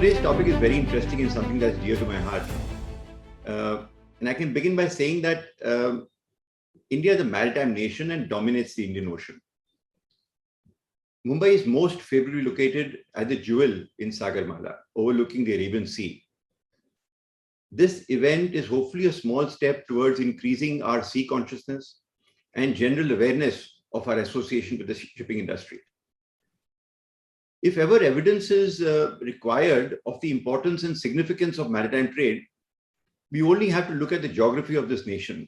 today's topic is very interesting and something that's dear to my heart. And I can begin by saying that India is a maritime nation and dominates the Indian Ocean. Mumbai is most favorably located as a jewel in Sagarmala, overlooking the Arabian Sea. This event is hopefully a small step towards increasing our sea consciousness and general awareness of our association with the shipping industry. If ever evidence is required of the importance and significance of maritime trade, we only have to look at the geography of this nation.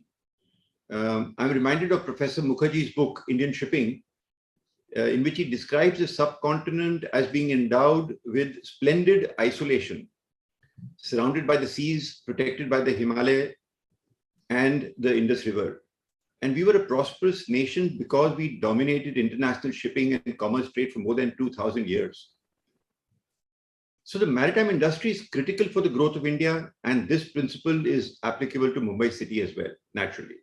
I'm reminded of Professor Mukherjee's book, Indian Shipping, in which he describes the subcontinent as being endowed with splendid isolation, surrounded by the seas, protected by the Himalaya and the Indus River. And we were a prosperous nation because we dominated international shipping and commerce trade for more than 2,000 years. So the maritime industry is critical for the growth of India, and this principle is applicable to Mumbai city as well, naturally.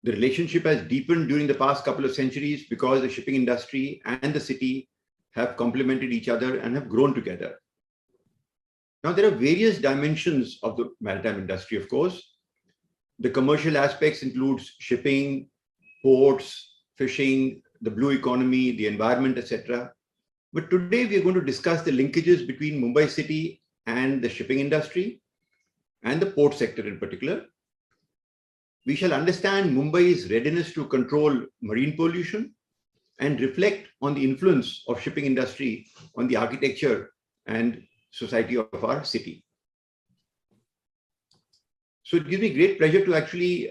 The relationship has deepened during the past couple of centuries because the shipping industry and the city have complemented each other and have grown together. Now, there are various dimensions of the maritime industry, of course. The commercial aspects includes shipping, ports, fishing, the blue economy, the environment, etc. But today we are going to discuss the linkages between Mumbai city and the shipping industry and the port sector in particular. We shall understand Mumbai's readiness to control marine pollution and reflect on the influence of shipping industry on the architecture and society of our city. So it gives me great pleasure to actually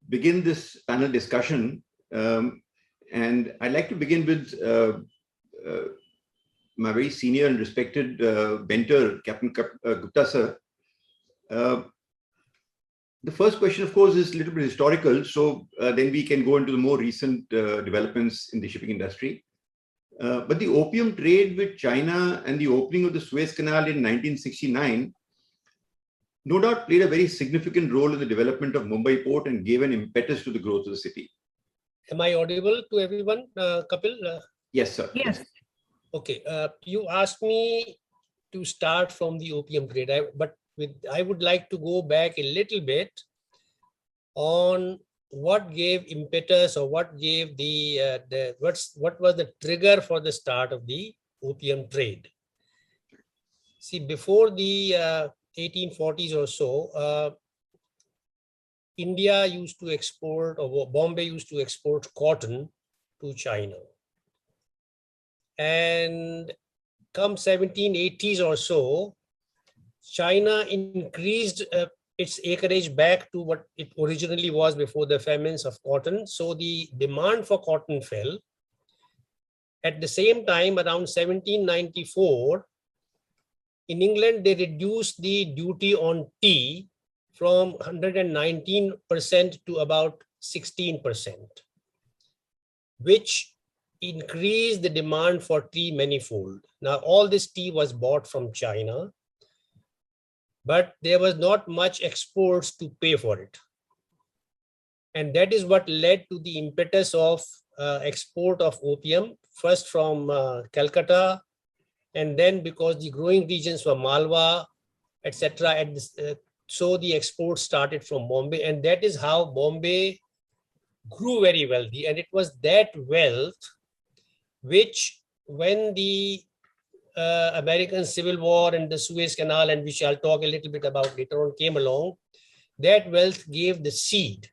begin this panel discussion. And I'd like to begin with my very senior and respected mentor, Capt.Kapildev sir. The first question, of course, is a little bit historical. So then we can go into the more recent developments in the shipping industry. But the opium trade with China and the opening of the Suez Canal in 1969 no doubt played a very significant role in the development of Mumbai port and gave an impetus to the growth of the city. Am I audible to everyone, Kapil? Yes, sir. Yes. Okay. You asked me to start from the opium trade, but I would like to go back a little bit on what gave impetus or what gave what was the trigger for the start of the opium trade. See, before the 1840s or so, India used to export, or Bombay used to export cotton to China. And come 1780s or so, China increased its acreage back to what it originally was before the famines of cotton. So the demand for cotton fell. At the same time, around 1794, in England, they reduced the duty on tea from 119% to about 16%, which increased the demand for tea manifold. Now, all this tea was bought from China, but there was not much exports to pay for it. And that is what led to the impetus of export of opium, first from Calcutta, and then because the growing regions were Malwa, etc. So the exports started from Bombay, and that is how Bombay grew very wealthy. And it was that wealth which, when the American Civil War and the Suez Canal, and which I'll talk a little bit about later on, came along, that wealth gave the seed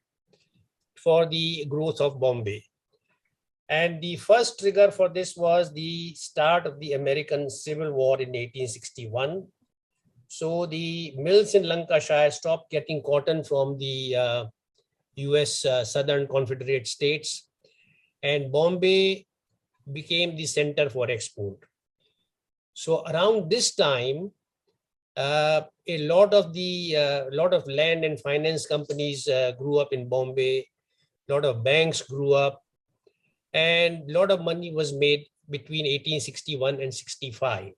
for the growth of Bombay. And the first trigger for this was the start of the American Civil War in 1861. So the mills in Lancashire stopped getting cotton from the US Southern Confederate States, and Bombay became the center for export. So around this time, a lot of land and finance companies grew up in Bombay. A lot of banks grew up, and a lot of money was made between 1861 and 65.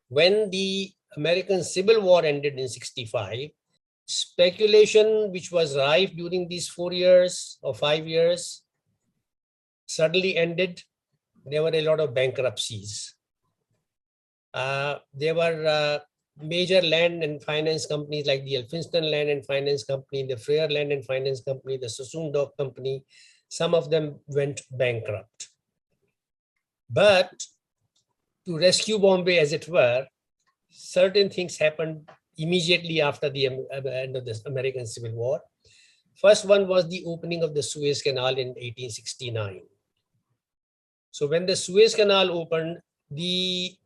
When the American Civil War ended in 65, speculation which was rife during these 4 years or 5 years suddenly ended. There were a lot of bankruptcies. There were major land and finance companies like the Elphinstone Land and Finance Company, the Frere Land and Finance Company, the Sassoon Dock Company. Some of them went bankrupt. But to rescue Bombay, as it were, certain things happened immediately after the end of the American Civil War. First one was the opening of the Suez Canal in 1869. So when the Suez Canal opened, the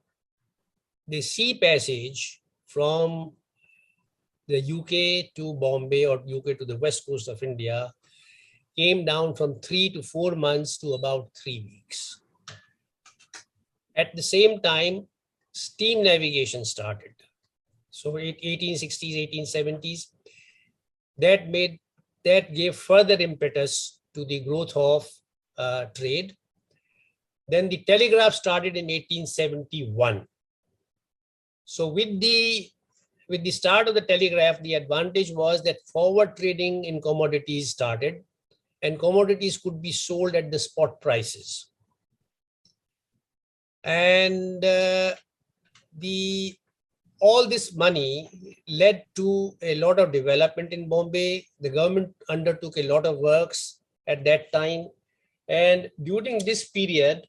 sea passage from the UK to Bombay or UK to the west coast of India came down from 3 to 4 months to about 3 weeks. At the same time, steam navigation started. So in 1860s, 1870s, that gave further impetus to the growth of trade. Then the telegraph started in 1871. So with the start of the telegraph, the advantage was that forward trading in commodities started, and commodities could be sold at the spot prices. And all this money led to a lot of development in Bombay. The government undertook a lot of works at that time. And during this period,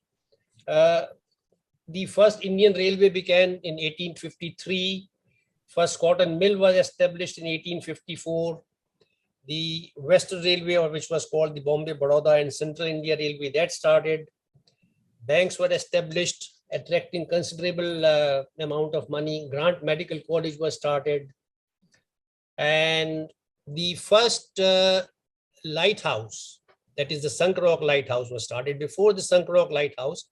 the first Indian Railway began in 1853. First cotton mill was established in 1854. The Western Railway, or which was called the Bombay, Baroda and Central India Railway, that started. Banks were established, attracting considerable amount of money. Grant Medical College was started. And the first lighthouse, that is the Sunk Rock Lighthouse, was started. Before the Sunk Rock Lighthouse,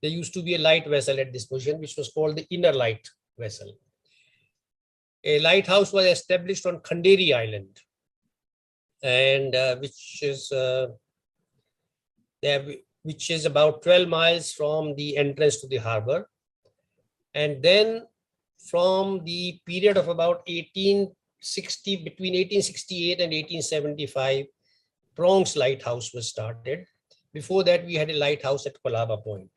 there used to be a light vessel at this position, which was called the Inner Light Vessel. A lighthouse was established on Khanderi Island, and which is about 12 miles from the entrance to the harbor. And then from the period of about 1860, between 1868 and 1875, Prongs Lighthouse was started. Before that, we had a lighthouse at Colaba Point.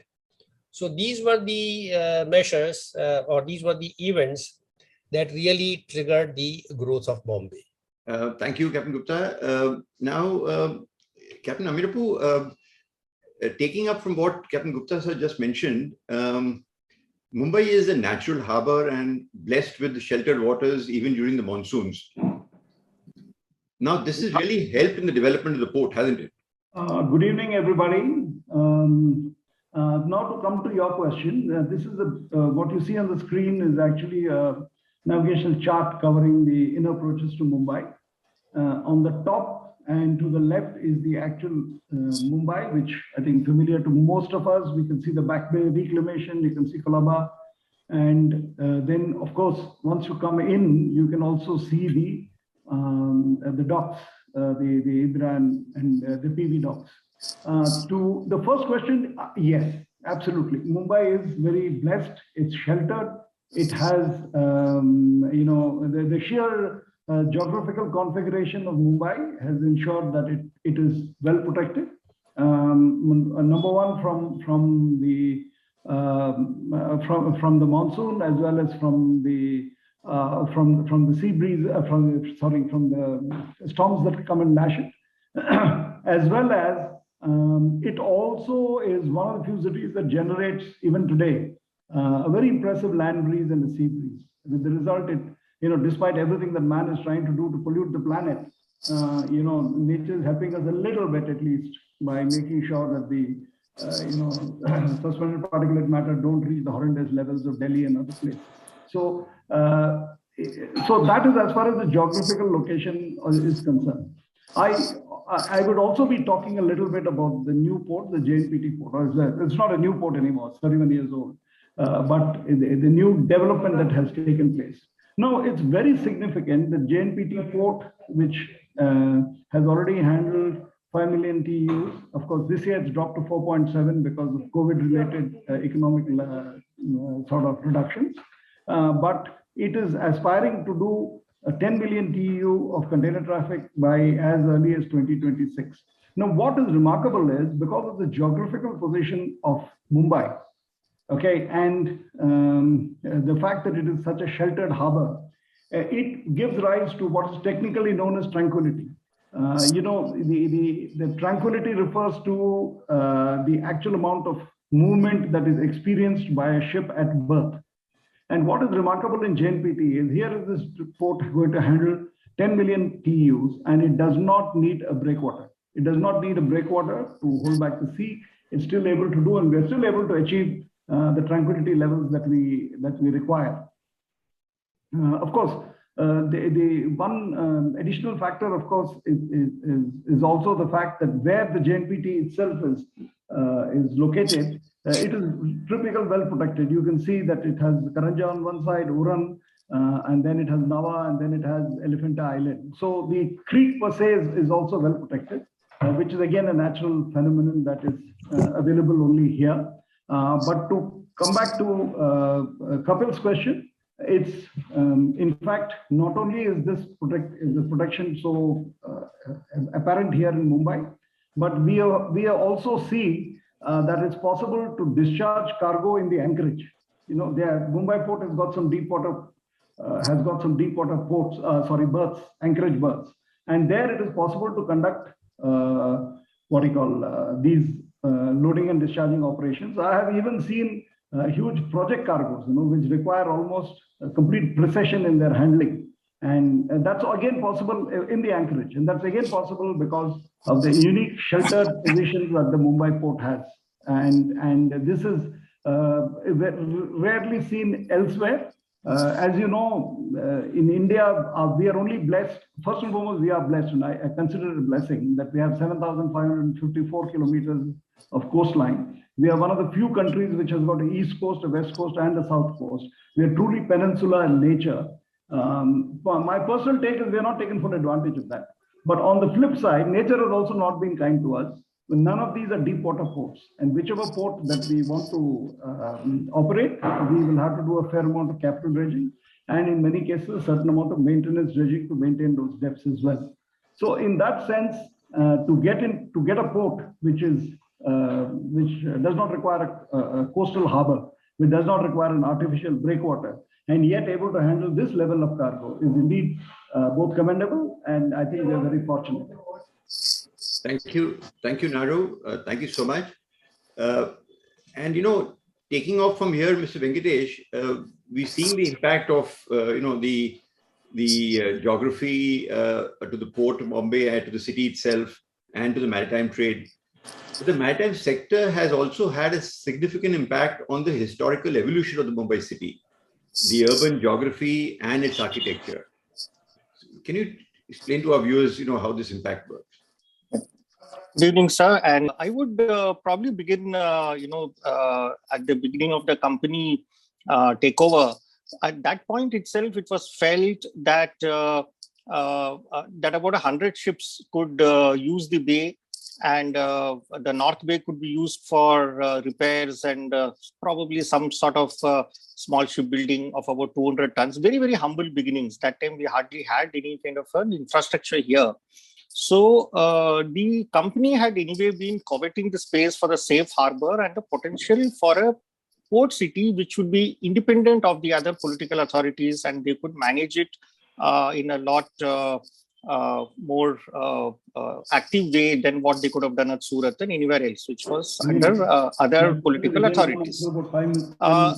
So these were the measures, or these were the events that really triggered the growth of Bombay. Thank you, Captain Gupta. Now, Captain Amirapu, taking up from what Captain Gupta sir just mentioned, Mumbai is a natural harbor and blessed with sheltered waters even during the monsoons. Now, this has really helped in the development of the port, hasn't it? Good evening, everybody. Now to come to your question, this is what you see on the screen is actually a navigational chart covering the inner approaches to Mumbai. On the top and to the left is the actual Mumbai, which I think familiar to most of us. We can see the Back Bay reclamation, you can see Colaba. And then, of course, once you come in, you can also see the docks, the Indra and the PV docks. To the first question, yes, absolutely. Mumbai is very blessed. It's sheltered. It has, the sheer geographical configuration of Mumbai has ensured that it is well protected. Number one, from the monsoon, as well as from the sea breeze, from the storms that come and lash it, as well as it also is one of the few cities that generates, even today, a very impressive land breeze and a sea breeze. With the result, despite everything that man is trying to do to pollute the planet, nature is helping us a little bit, at least, by making sure that the suspended particulate matter don't reach the horrendous levels of Delhi and other places. So that is as far as the geographical location is concerned. I would also be talking a little bit about the new port, the JNPT port. It's not a new port anymore, it's 31 years old, but the new development that has taken place. Now, it's very significant that JNPT port, which has already handled 5 million TEUs. Of course, this year it's dropped to 4.7 because of COVID-related economic sort of reductions. But it is aspiring to do 10 million TEU of container traffic by as early as 2026. Now, what is remarkable is because of the geographical position of Mumbai, Okay, and the fact that it is such a sheltered harbor, it gives rise to what is technically known as tranquility. The tranquility refers to the actual amount of movement that is experienced by a ship at berth. And what is remarkable in JNPT is here is this port going to handle 10 million TEUs, and it does not need a breakwater. It does not need a breakwater to hold back the sea. It's still able to do, and we're still able to achieve the tranquility levels that we require. Of course, the one additional factor, of course, is also the fact that where the JNPT itself is located, it is typical well protected. You can see that it has Karanja on one side, Uran, and then it has Nawa, and then it has Elephanta Island. So the creek per se is also well protected, which is again a natural phenomenon that is available only here. But to come back to Kapil's question, it's in fact not only is this protection so apparent here in Mumbai, but we are also seeing that it's possible to discharge cargo in the anchorage. Mumbai port has got some deep water ports, berths, anchorage berths, and there it is possible to conduct these loading and discharging operations. I have even seen huge project cargoes, which require almost a complete precision in their handling. And that's again possible in the anchorage. And that's again possible because of the unique sheltered positions that the Mumbai port has. And this is rarely seen elsewhere. As you know, in India, we are only blessed. First and foremost, we are blessed, and I consider it a blessing that we have 7,554 kilometers of coastline. We are one of the few countries which has got an east coast, a west coast, and a south coast. We are truly peninsular in nature. My personal take is we are not taking full advantage of that. But on the flip side, nature has also not been kind to us. None of these are deep water ports, and whichever port that we want to operate, we will have to do a fair amount of capital dredging, and in many cases, a certain amount of maintenance dredging to maintain those depths as well. So, in that sense, to get a port which does not require a coastal harbor, which does not require an artificial breakwater, and yet able to handle this level of cargo is indeed both commendable, and I think we are very fortunate. Thank you, Naru. Thank you so much. And taking off from here, Mr. Venkatesh, we've seen the impact of the geography to the port of Bombay, to the city itself, and to the maritime trade. But the maritime sector has also had a significant impact on the historical evolution of the Mumbai city, the urban geography, and its architecture. Can you explain to our viewers, how this impact works? Good evening, sir. And I would probably begin, at the beginning of the company takeover. At that point itself, it was felt that that about 100 ships could use the bay, and the North Bay could be used for repairs and probably some sort of small shipbuilding of about 200 tons. Very, very humble beginnings. That time we hardly had any kind of an infrastructure here. So the company had anyway been coveting the space for the safe harbor and the potential for a port city which would be independent of the other political authorities, and they could manage it in a lot more active way than what they could have done at Surat and anywhere else, which was under other political authorities. I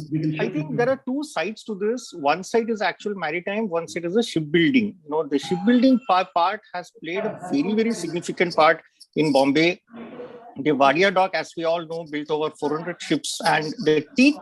think there are two sides to this. One side is actual maritime, one side is the shipbuilding. The shipbuilding part has played a very, very significant part in Bombay. The Wadia Dock, as we all know, built over 400 ships, and the teak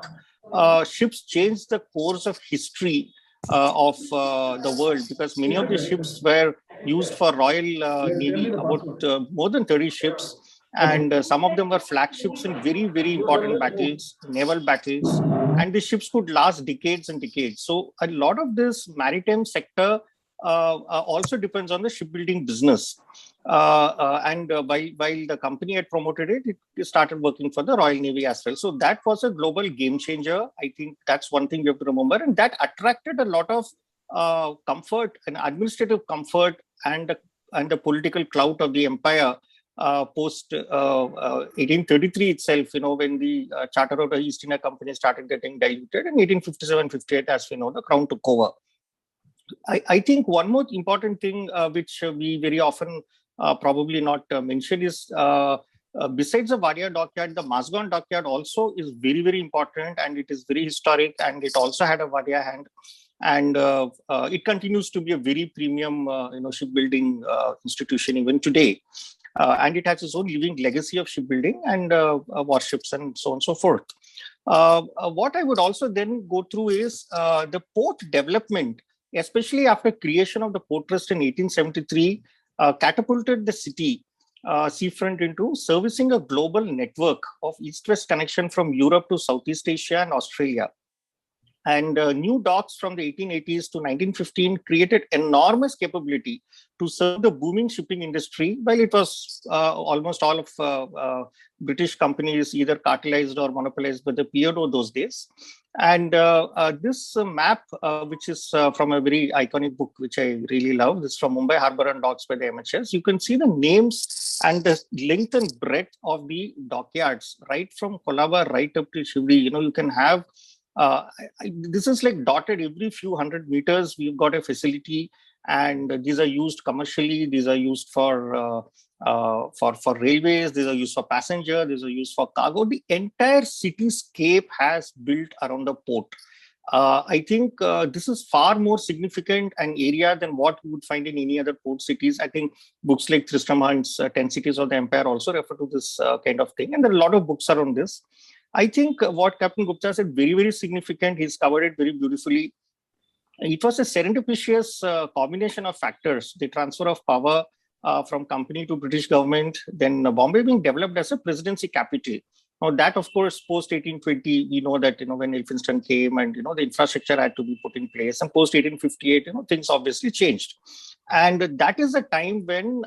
ships changed the course of history of the world, because many of the ships were used for Royal Navy, about more than 30 ships, and some of them were flagships in very, very important battles, naval battles, and the ships could last decades and decades. So a lot of this maritime sector also depends on the shipbuilding business. And while the company had promoted it, it started working for the Royal Navy as well. So that was a global game changer. I think that's one thing you have to remember. And that attracted a lot of comfort and administrative comfort and the political clout of the empire post 1833 itself, when the Charter of the East India Company started getting diluted, and 1857-58, as we know, the Crown took over. I think one more important thing which we very often probably not mention is besides the Vadia dockyard, the Mazgaon dockyard also is very, very important, and it is very historic, and it also had a Vadia hand. And it continues to be a very premium, shipbuilding institution even today. And it has its own living legacy of shipbuilding and warships and so on and so forth. What I would also then go through is the port development, especially after creation of the Port Trust in 1873, catapulted the city seafront into servicing a global network of east-west connection from Europe to Southeast Asia and Australia. And new docks from the 1880s to 1915 created enormous capability to serve the booming shipping industry, while it was almost all of British companies either cartelized or monopolized by the P.O. those days. And this map, which is from a very iconic book, which I really love, this is from Mumbai Harbour and Docks by the MHS. You can see the names and the length and breadth of the dockyards, right from Colaba right up to Shivdi. You can have this is like dotted every few hundred meters. We've got a facility, and these are used commercially. These are used for railways. These are used for passenger. These are used for cargo. The entire cityscape has built around the port. I think this is far more significant an area than what you would find in any other port cities. I think books like Tristram Hunt's 10 Cities of the Empire also refer to this kind of thing, and there are a lot of books around this. I think what Captain Gupta said, very, very significant. He's covered it very beautifully. It was a serendipitous combination of factors, the transfer of power from company to British government, then Bombay being developed as a presidency capital. Now that, of course, post 1820, we know that, when Elphinstone came and, the infrastructure had to be put in place, and post 1858, things obviously changed. And that is a time when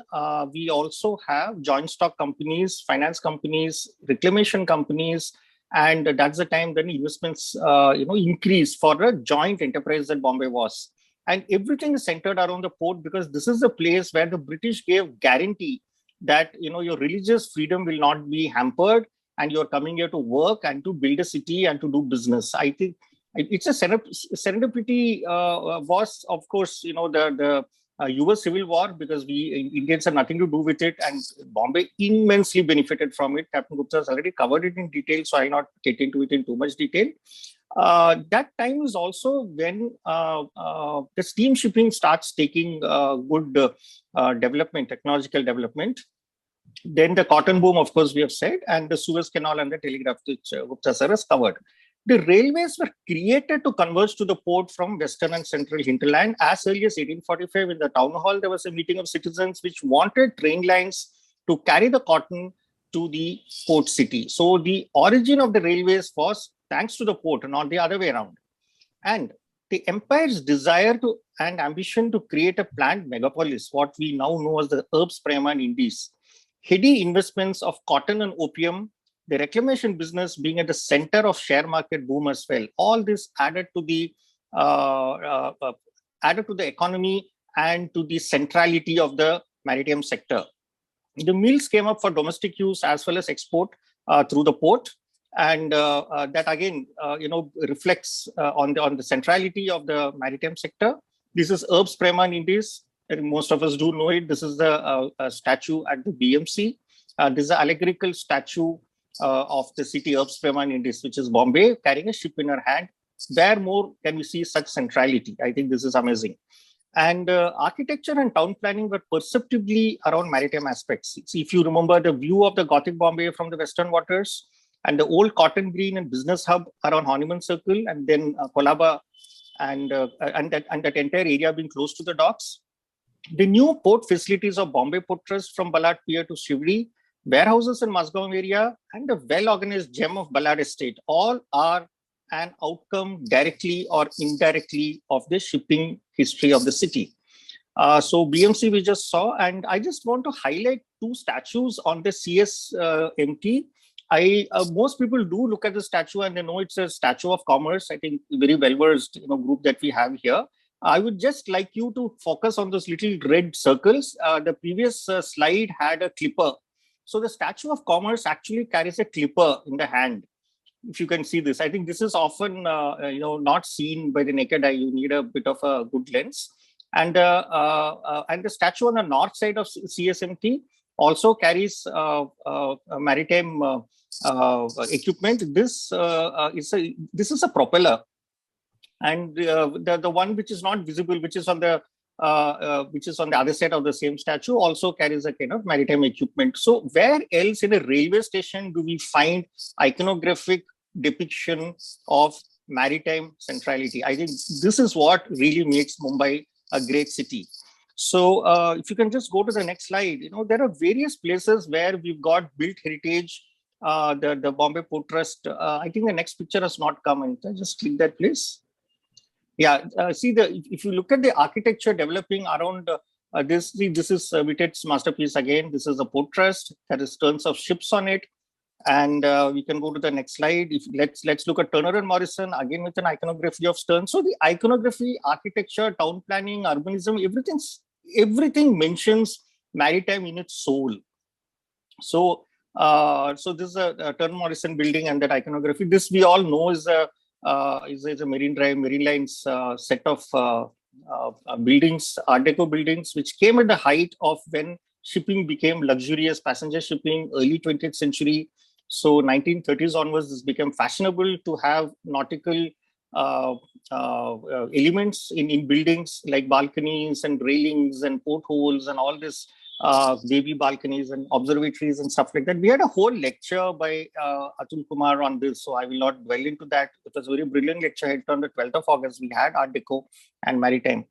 we also have joint stock companies, finance companies, reclamation companies, and that's the time when investments, increase for a joint enterprise that Bombay was. And everything is centered around the port, because this is the place where the British gave guarantee that, your religious freedom will not be hampered, and you're coming here to work and to build a city and to do business. I think it's a serendipity was, of course, the US Civil War, because we Indians have nothing to do with it, and Bombay immensely benefited from it. Captain Gupta has already covered it in detail, so I not get into it in too much detail. That time is also when the steam shipping starts taking good development, technological development. Then the cotton boom, of course, we have said, and the Suez Canal and the telegraph, which Gupta sir has covered. The railways were created to converge to the port from western and central hinterland. As early as 1845, in the town hall, there was a meeting of citizens which wanted train lines to carry the cotton to the port city. So the origin of the railways was thanks to the port, not the other way around. And the empire's desire to and ambition to create a planned megapolis, what we now know as the Urbs Prima and Indies, heady investments of cotton and opium, the reclamation business being at the center of share market boom as well. All this added to the economy and to the centrality of the maritime sector. The mills came up for domestic use as well as export through the port, and that again, reflects on the centrality of the maritime sector. This is Urbs Prima and Indies. Most of us do know it. This is the statue at the BMC. This is an allegorical statue of the city Urbs Prima and Indies, which is Bombay, carrying a ship in her hand. Where more can we see such centrality? I think this is amazing. And architecture and town planning were perceptibly around maritime aspects. If you remember the view of the Gothic Bombay from the western waters, and the old cotton green and business hub around Honeyman Circle, and then Colaba, and that entire area being close to the docks. The new port facilities of Bombay Port Trust from Ballard Pier to Shivdi, warehouses in Mazgaon area, and the well-organized gem of Ballard Estate, all are an outcome directly or indirectly of the shipping history of the city. So BMC we just saw, and I just want to highlight two statues on the CSMT. Most people do look at the statue and they know it's a statue of commerce. I think very well-versed group that we have here. I would just like you to focus on those little red circles. The previous slide had a clipper So the Statue of Commerce actually carries a clipper in the hand. If you can see this, I think this is often not seen by the naked eye. You need a bit of a good lens. And the statue on the north side of CSMT also carries maritime equipment. This is a propeller, and the one which is not visible, which is on the other side of the same statue, also carries a kind of maritime equipment. So where else in a railway station do we find iconographic depiction of maritime centrality? I think this is what really makes Mumbai a great city. So if you can just go to the next slide, there are various places where we've got built heritage. The Bombay Port Trust. I think the next picture has not come. And just click that, please. Yeah, if you look at the architecture developing around this is Whittett's masterpiece again. This is a port trust. There is turns of ships on it. And we can go to the next slide. Let's look at Turner and Morrison again with an iconography of Stern. So the iconography, architecture, town planning, urbanism, everything mentions maritime in its soul. So this is a Turner Morrison building and that iconography. This we all know is a Marine Drive, Marine Lines set of buildings, Art Deco buildings, which came at the height of when shipping became luxurious, passenger shipping, early 20th century. So 1930s onwards, this became fashionable to have nautical elements in buildings like balconies and railings and portholes and all this baby balconies and observatories and stuff like that. We had a whole lecture by Atul Kumar on this, so I will not dwell into that. It was a very brilliant lecture held on the 12th of August. We had Art Deco and Maritime.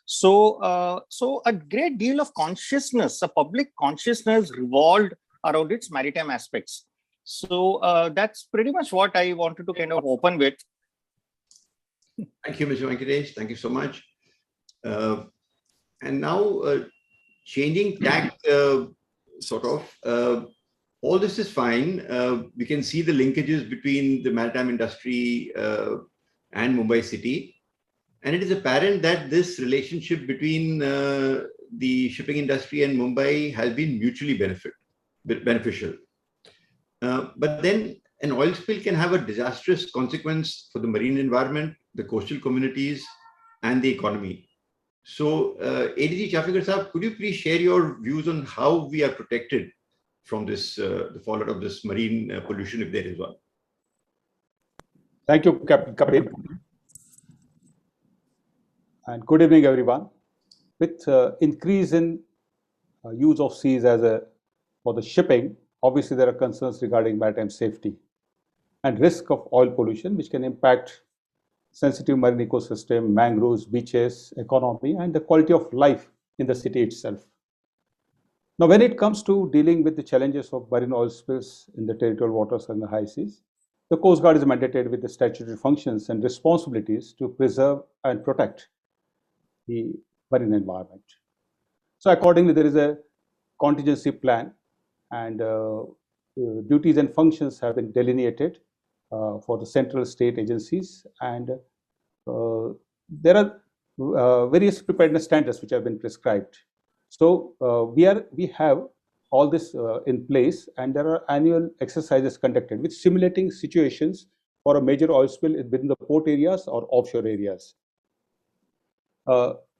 So a great deal of consciousness, a public consciousness revolved around its maritime aspects. So that's pretty much what I wanted to kind of open with. Thank you, Mr. Venkatesh. Thank you so much. And now changing tack, all this is fine. We can see the linkages between the maritime industry and Mumbai city. And it is apparent that this relationship between the shipping industry and Mumbai has been mutually beneficial. But then an oil spill can have a disastrous consequence for the marine environment, the coastal communities, and the economy. So, ADG Chafekar Sahab, could you please share your views on how we are protected from this, the fallout of this marine pollution, if there is one? Thank you, Kapil. And good evening, everyone. With increase in use of seas for the shipping, obviously there are concerns regarding maritime safety and risk of oil pollution, which can impact sensitive marine ecosystem, mangroves, beaches, economy, and the quality of life in the city itself. Now, when it comes to dealing with the challenges of marine oil spills in the territorial waters and the high seas, the Coast Guard is mandated with the statutory functions and responsibilities to preserve and protect the marine environment. So accordingly, there is a contingency plan, and duties and functions have been delineated for the central state agencies, and there are various preparedness standards which have been prescribed. So we have all this in place, and there are annual exercises conducted with simulating situations for a major oil spill within the port areas or offshore areas.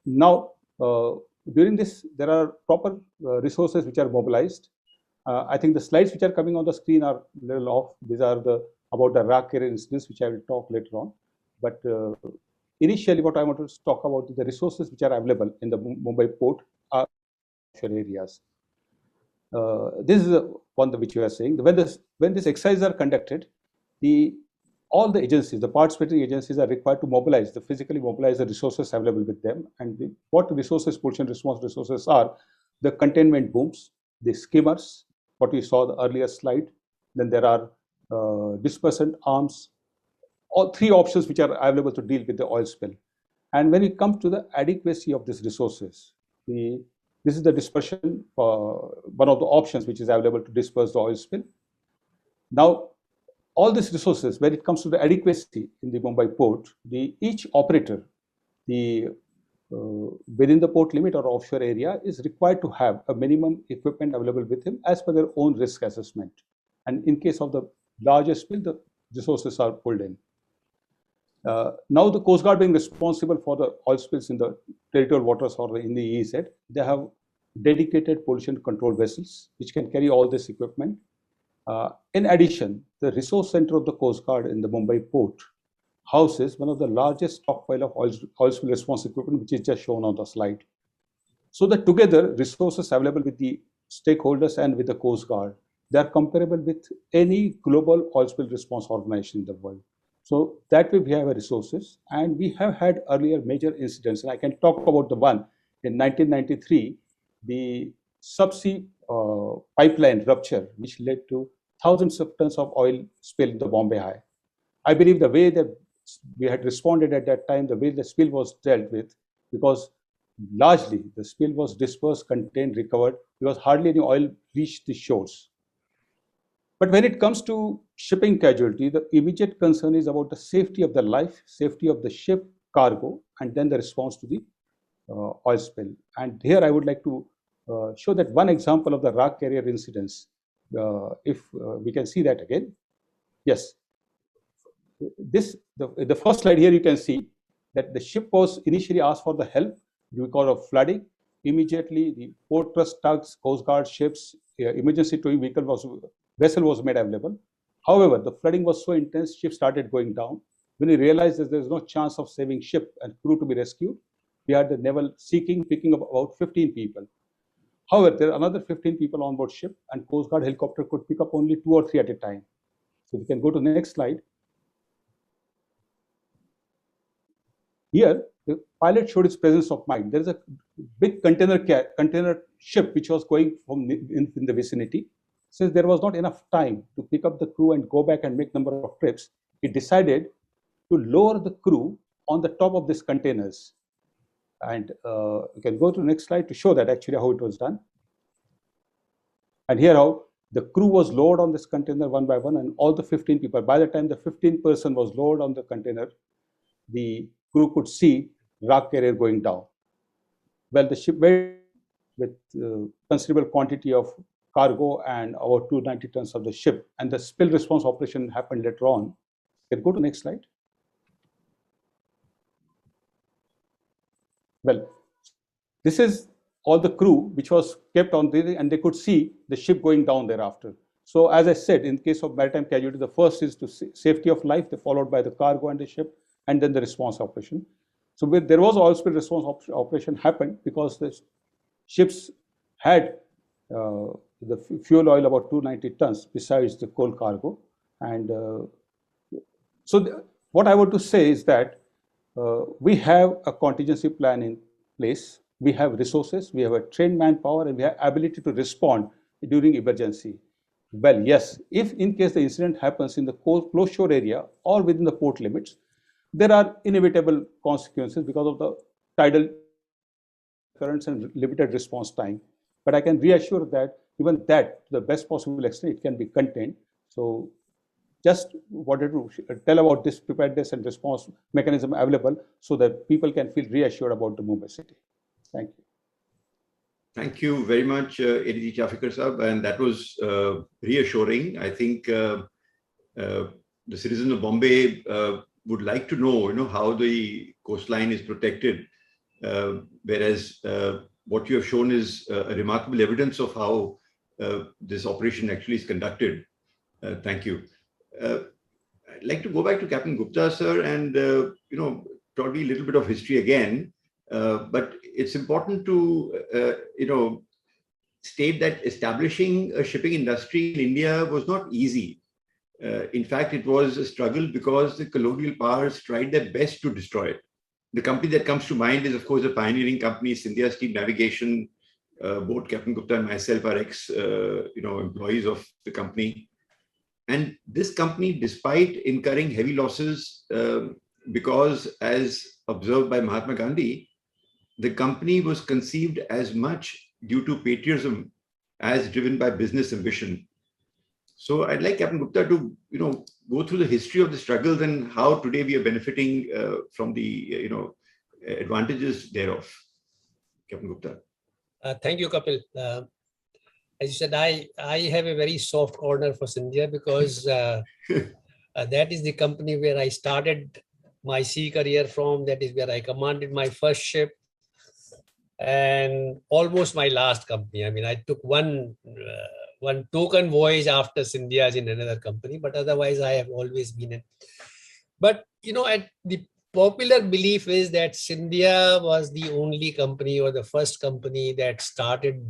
Now, during this, there are proper resources which are mobilized. I think the slides which are coming on the screen are a little off. These are about the rack carrier incidents, which I will talk later on. But initially, what I want to talk about is the resources which are available in the Mumbai port are offshore areas. This is one which you are saying. When these exercises are conducted, all the agencies, the participating agencies, are required to physically mobilize the resources available with them. And what resources, pollution response resources are: the containment booms, the skimmers, what we saw the earlier slide. Then there are dispersant arms, all three options which are available to deal with the oil spill. And when it comes to the adequacy of these resources, this is the dispersion, one of the options which is available to disperse the oil spill. Now, all these resources, when it comes to the adequacy in the Mumbai port, each operator, the within the port limit or offshore area is required to have a minimum equipment available with him as per their own risk assessment. And in case of the larger spill, the resources are pulled in. Now the Coast Guard being responsible for the oil spills in the territorial waters or in the EEZ, they have dedicated pollution control vessels which can carry all this equipment. In addition, the resource center of the Coast Guard in the Mumbai port houses one of the largest stockpile of oil spill response equipment, which is just shown on the slide. So that together, resources available with the stakeholders and with the Coast Guard, they are comparable with any global oil spill response organization in the world. So that way we have resources, and we have had earlier major incidents. And I can talk about the one in 1993, the subsea pipeline rupture, which led to thousands of tons of oil spill in the Bombay High. I believe the way that we had responded at that time, the way the spill was dealt with, because largely the spill was dispersed, contained, recovered, because hardly any oil reached the shores. But when it comes to shipping casualty, the immediate concern is about the safety of the life, safety of the ship, cargo, and then the response to the oil spill. And here I would like to show that one example of the rock carrier incidents. If we can see that again. Yes. The first slide here, you can see that the ship was initially asked for the help because of flooding. Immediately, the port trust tugs, Coast Guard ships, emergency towing vessel was made available. However, the flooding was so intense, ship started going down. When we realized that there is no chance of saving ship and crew to be rescued, we had the naval picking up about 15 people. However, there are another 15 people on board ship, and Coast Guard helicopter could pick up only 2 or 3 at a time. So we can go to the next slide. Here, the pilot showed his presence of mind. There is a big container ship which was going from in the vicinity. Since there was not enough time to pick up the crew and go back and make number of trips, he decided to lower the crew on the top of these containers. And you can go to the next slide to show that actually how it was done. And here how the crew was lowered on this container one by one, and all the 15 people. By the time the 15th person was lowered on the container, the crew could see rock carrier going down. Well, the ship went with considerable quantity of cargo and about 290 tons of the ship, and the spill response operation happened later on. Can go to the next slide. Well, this is all the crew which was kept on there, and they could see the ship going down thereafter. So as I said, in case of maritime casualty, the first is to safety of life, followed by the cargo and the ship, and then the response operation. So there was oil spill response operation happened because the ships had the fuel oil about 290 tons besides the coal cargo. And what I want to say is that we have a contingency plan in place. We have resources, we have a trained manpower, and we have ability to respond during emergency. Well, yes, if in case the incident happens in the close shore area or within the port limits, there are inevitable consequences because of the tidal currents and limited response time. But I can reassure that even that, to the best possible extent, it can be contained. So just wanted to tell about this preparedness and response mechanism available so that people can feel reassured about the Mumbai city. Thank you. Thank you very much, ADG Chafekar Sahab, and that was reassuring. I think the citizens of Bombay would like to know, how the coastline is protected, whereas what you have shown is a remarkable evidence of how this operation actually is conducted. Thank you. I'd like to go back to Captain Gupta, sir, and probably a little bit of history again. But it's important to, state that establishing a shipping industry in India was not easy. In fact, it was a struggle because the colonial powers tried their best to destroy it. The company that comes to mind is, of course, a pioneering company, Scindia Steam Navigation. Both Captain Gupta and myself are employees of the company. And this company, despite incurring heavy losses, because as observed by Mahatma Gandhi, the company was conceived as much due to patriotism as driven by business ambition. So I'd like Captain Gupta to, go through the history of the struggles and how today we are benefiting from the, advantages thereof? Captain Gupta. Thank you, Kapil. As you said, I have a very soft corner for Scindia because that is the company where I started my sea career from. That is where I commanded my first ship and almost my last company. I mean, I took one token voyage after Scindia's in another company, but otherwise I have always been in. But, the popular belief is that Scindia was the only company or the first company that started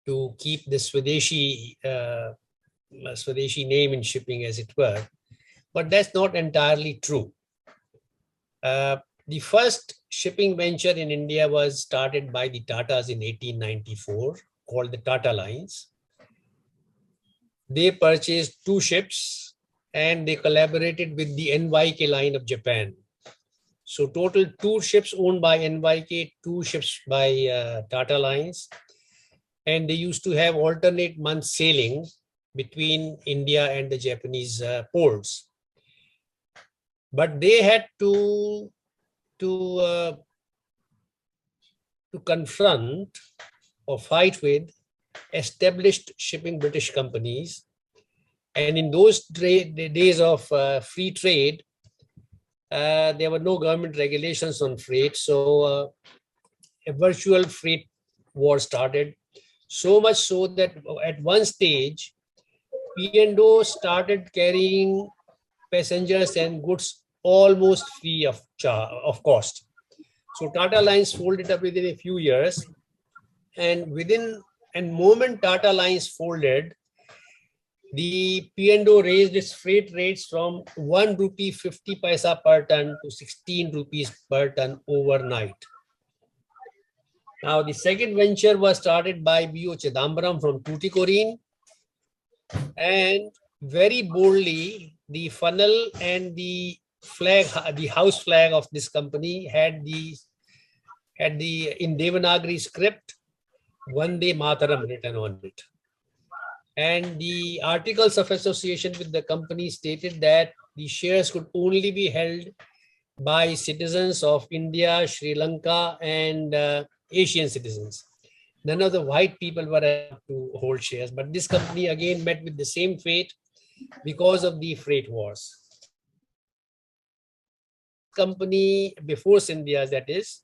to keep the Swadeshi name in shipping, as it were. But that's not entirely true. The first shipping venture in India was started by the Tatas in 1894, called the Tata Lines. They purchased 2 ships and they collaborated with the NYK line of Japan. So total 2 ships owned by NYK, 2 ships by Tata Lines. And they used to have alternate month sailing between India and the Japanese ports. But they had to confront or fight with established shipping British companies. And in those days of free trade, there were no government regulations on freight. So a virtual freight war started. So much so that at one stage, P&O started carrying passengers and goods almost free of cost. So Tata Lines folded up within a few years, and moment Tata Lines folded, the P&O raised its freight rates from 1 rupee 50 paisa per ton to 16 rupees per ton overnight. Now, the second venture was started by B.O. Chidambaram from Tuticorin, and very boldly, the funnel and the flag, the house flag of this company had the in Devanagari script, Vande Mataram written on it. And the articles of association with the company stated that the shares could only be held by citizens of India, Sri Lanka, and Asian citizens. None of the white people were able to hold shares, but this company again met with the same fate because of the freight wars. Company before Scindia's, that is,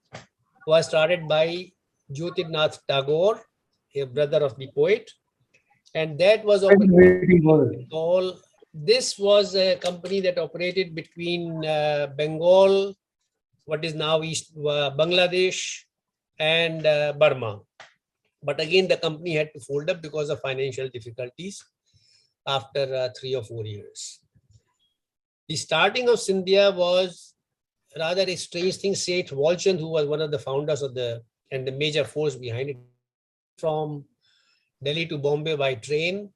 was started by Jyotirnath Tagore, a brother of the poet, and that was this was a company that operated between Bengal, what is now East Bangladesh, and Burma. But again, the company had to fold up because of financial difficulties after 3 or 4 years. The starting of Scindia was rather a strange thing. Seth Walchand, who was one of the founders of and the major force behind it, from Delhi to Bombay by train,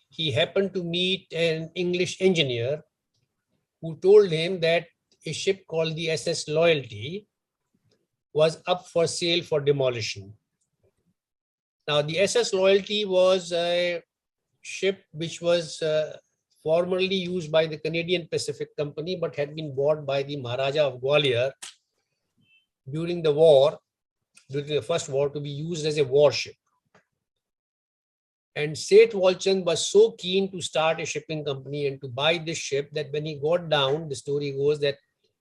he happened to meet an English engineer who told him that a ship called the SS Loyalty was up for sale for demolition. Now, the SS Loyalty was a ship which was formerly used by the Canadian Pacific Company, but had been bought by the Maharaja of Gwalior during the war, during the First War, to be used as a warship. And Seth Walchand was so keen to start a shipping company and to buy this ship that when he got down, the story goes that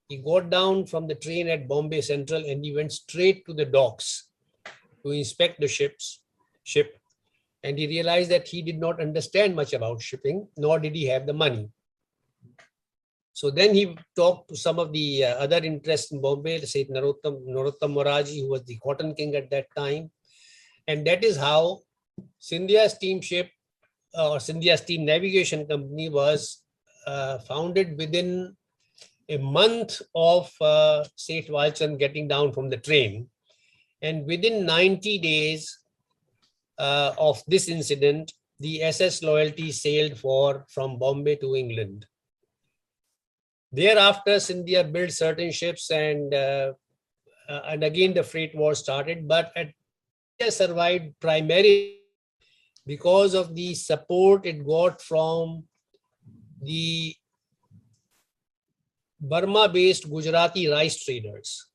he got down from the train at Bombay Central and he went straight to the docks to inspect the ship. And he realized that he did not understand much about shipping, nor did he have the money. So then he talked to some of the other interests in Bombay, say Narottam Moraji, who was the cotton king at that time. And that is how Scindia Steamship or Scindia Steam Navigation Company was founded within a month of Seth Walchand getting down from the train. And within 90 days of this incident, the SS Loyalty sailed from Bombay to England. Thereafter, Scindia built certain ships and again the freight war started, but Scindia survived primarily because of the support it got from the Burma-based Gujarati rice traders.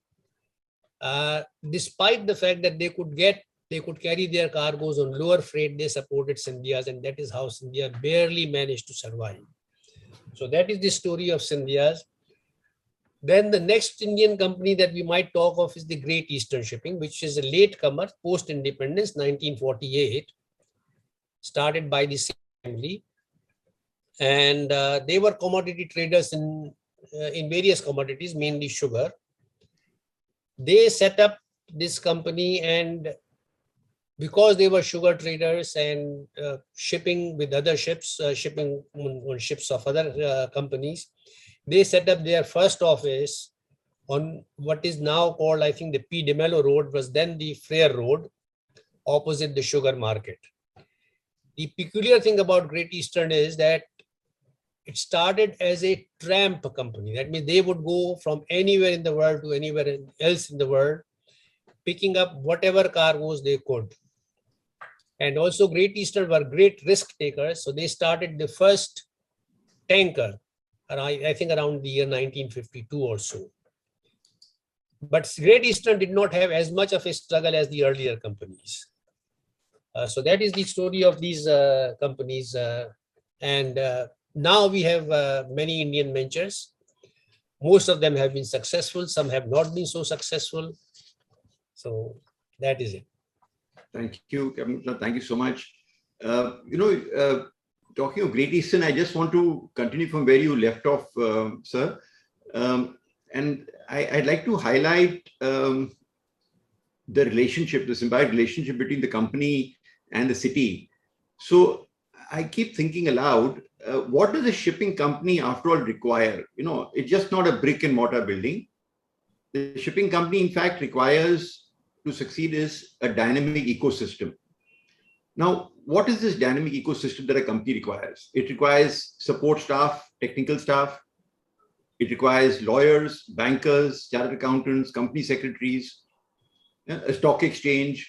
Despite the fact that they could carry their cargoes on lower freight, they supported Scindia's, and that is how Scindia barely managed to survive. So that is the story of Scindia's. Then the next Indian company that we might talk of is the Great Eastern Shipping, which is a latecomer post-independence, 1948, started by the same family. And they were commodity traders in various commodities, mainly sugar. They set up this company, and because they were sugar traders and shipping with other ships, shipping on ships of other companies, they set up their first office on what is now called, I think, the P. de Mello Road, was then the Frere Road, opposite the sugar market. The peculiar thing about Great Eastern is that it started as a tramp company. That means they would go from anywhere in the world to anywhere else in the world, picking up whatever cargoes they could. And also Great Eastern were great risk takers. So they started the first tanker, I think around the year 1952 or so. But Great Eastern did not have as much of a struggle as the earlier companies. So that is the story of these companies. Now we have many Indian ventures. Most of them have been successful. Some have not been so successful. So that is it. Thank you, Captain. Thank you so much. Talking of Great Eastern, I just want to continue from where you left off, sir. And I'd like to highlight the relationship, the symbiotic relationship between the company and the city. So I keep thinking aloud, what does a shipping company after all require? It's just not a brick and mortar building. The shipping company, in fact, requires to succeed is a dynamic ecosystem. Now, what is this dynamic ecosystem that a company requires? It requires support staff, technical staff. It requires lawyers, bankers, chartered accountants, company secretaries, a stock exchange,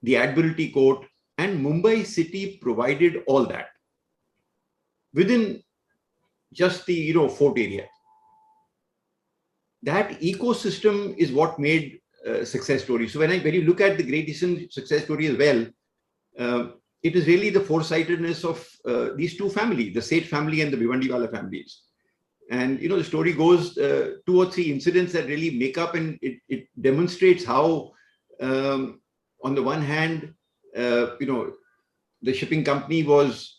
the Admiralty Court, and Mumbai city provided all that within just the fort area. That ecosystem is what made success story. So when you look at the Great Eastern success story as well, it is really the foresightedness of these two families, the Seth family and the Bhiwandiwala families. And the story goes 2 or 3 incidents that really make up, and it demonstrates how, on the one hand, the shipping company was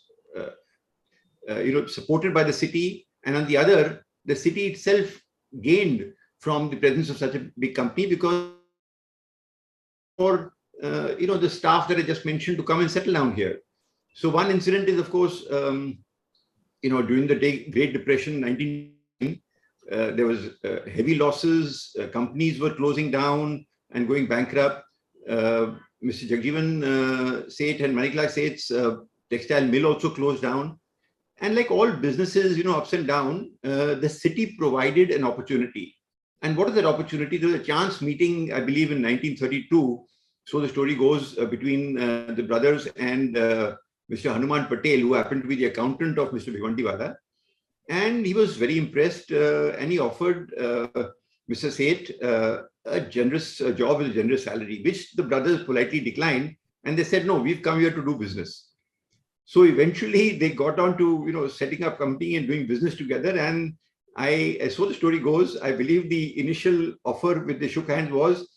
supported by the city, and on the other, the city itself gained from the presence of such a big company because for the staff that I just mentioned to come and settle down here. So one incident is, of course, during the Great Depression, 19, there was heavy losses. Companies were closing down and going bankrupt. Mr. Jagjeevan Seth and Maniklal Seth's textile mill also closed down. And like all businesses, ups and downs, the city provided an opportunity. And what is that opportunity? There was a chance meeting, I believe, in 1932. So the story goes between the brothers and Mr. Hanuman Patel, who happened to be the accountant of Mr. Bhiwandiwala. And he was very impressed and he offered Mr. Seth a generous job with a generous salary, which the brothers politely declined. And they said, no, we've come here to do business. So eventually they got on to, setting up company and doing business together. And so the story goes, I believe the initial offer with the shook hands was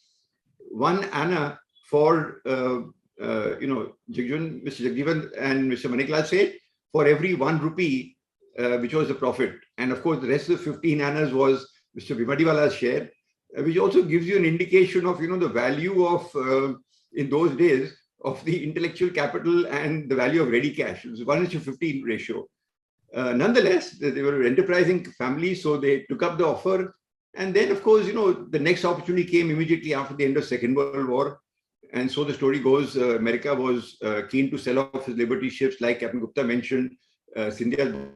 1 anna for, Mr. Jagjeevan and Mr. Maniklal Seth for every 1 rupee, which was the profit. And of course, the rest of the 15 annas was Mr. Bhiwandiwala's share, which also gives you an indication of, the value of, in those days, of the intellectual capital and the value of ready cash. It was 1:15 ratio. Nonetheless, they were an enterprising family, so they took up the offer. And then, of course, the next opportunity came immediately after the end of Second World War. And so the story goes, America was keen to sell off his Liberty ships, like Capt.Gupta mentioned, Scindia.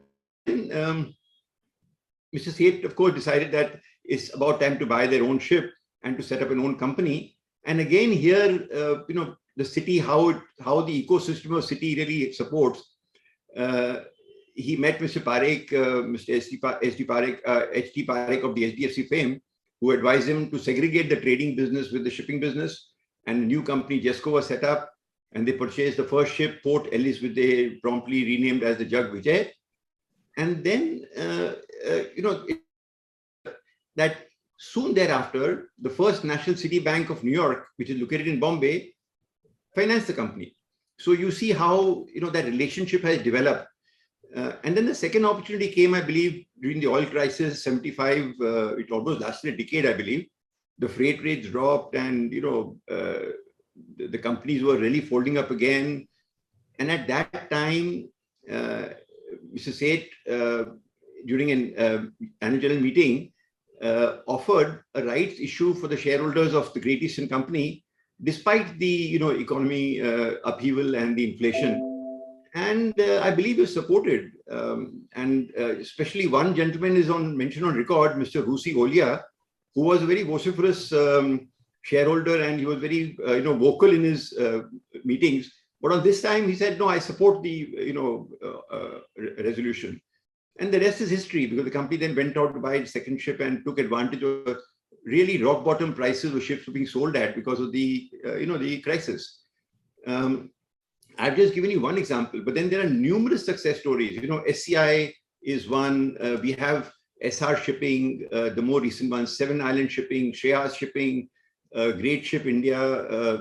Mr. Seth, of course, decided that it's about time to buy their own ship and to set up an own company. And again, here, the city, how the ecosystem of city really supports. He met Mr. Parekh, Mr. H.T. Parekh of the HDFC fame, who advised him to segregate the trading business with the shipping business. And a new company, Jesco, was set up, and they purchased the first ship, Port Ellis, which they promptly renamed as the Jag Vijay. And then, that soon thereafter, the First National City Bank of New York, which is located in Bombay, financed the company. So you see how, that relationship has developed. And then the second opportunity came, I believe, during the oil crisis, 75, it almost lasted a decade, I believe. The freight rates dropped and, the companies were really folding up again. And at that time, Mr. Seth, during an annual general meeting, offered a rights issue for the shareholders of the Great Eastern Company, despite the economy upheaval and the inflation. And I believe is supported. And especially one gentleman is mentioned on record, Mr. Rusi Olia, who was a very vociferous shareholder, and he was very vocal in his meetings. But on this time, he said, no, I support the resolution. And the rest is history, because the company then went out to buy the second ship and took advantage of really rock bottom prices where ships were being sold at because of the the crisis. I've just given you one example, but then there are numerous success stories. SCI is one. We have SR Shipping, the more recent ones, Seven Island Shipping, Shreyas Shipping, Great Ship India,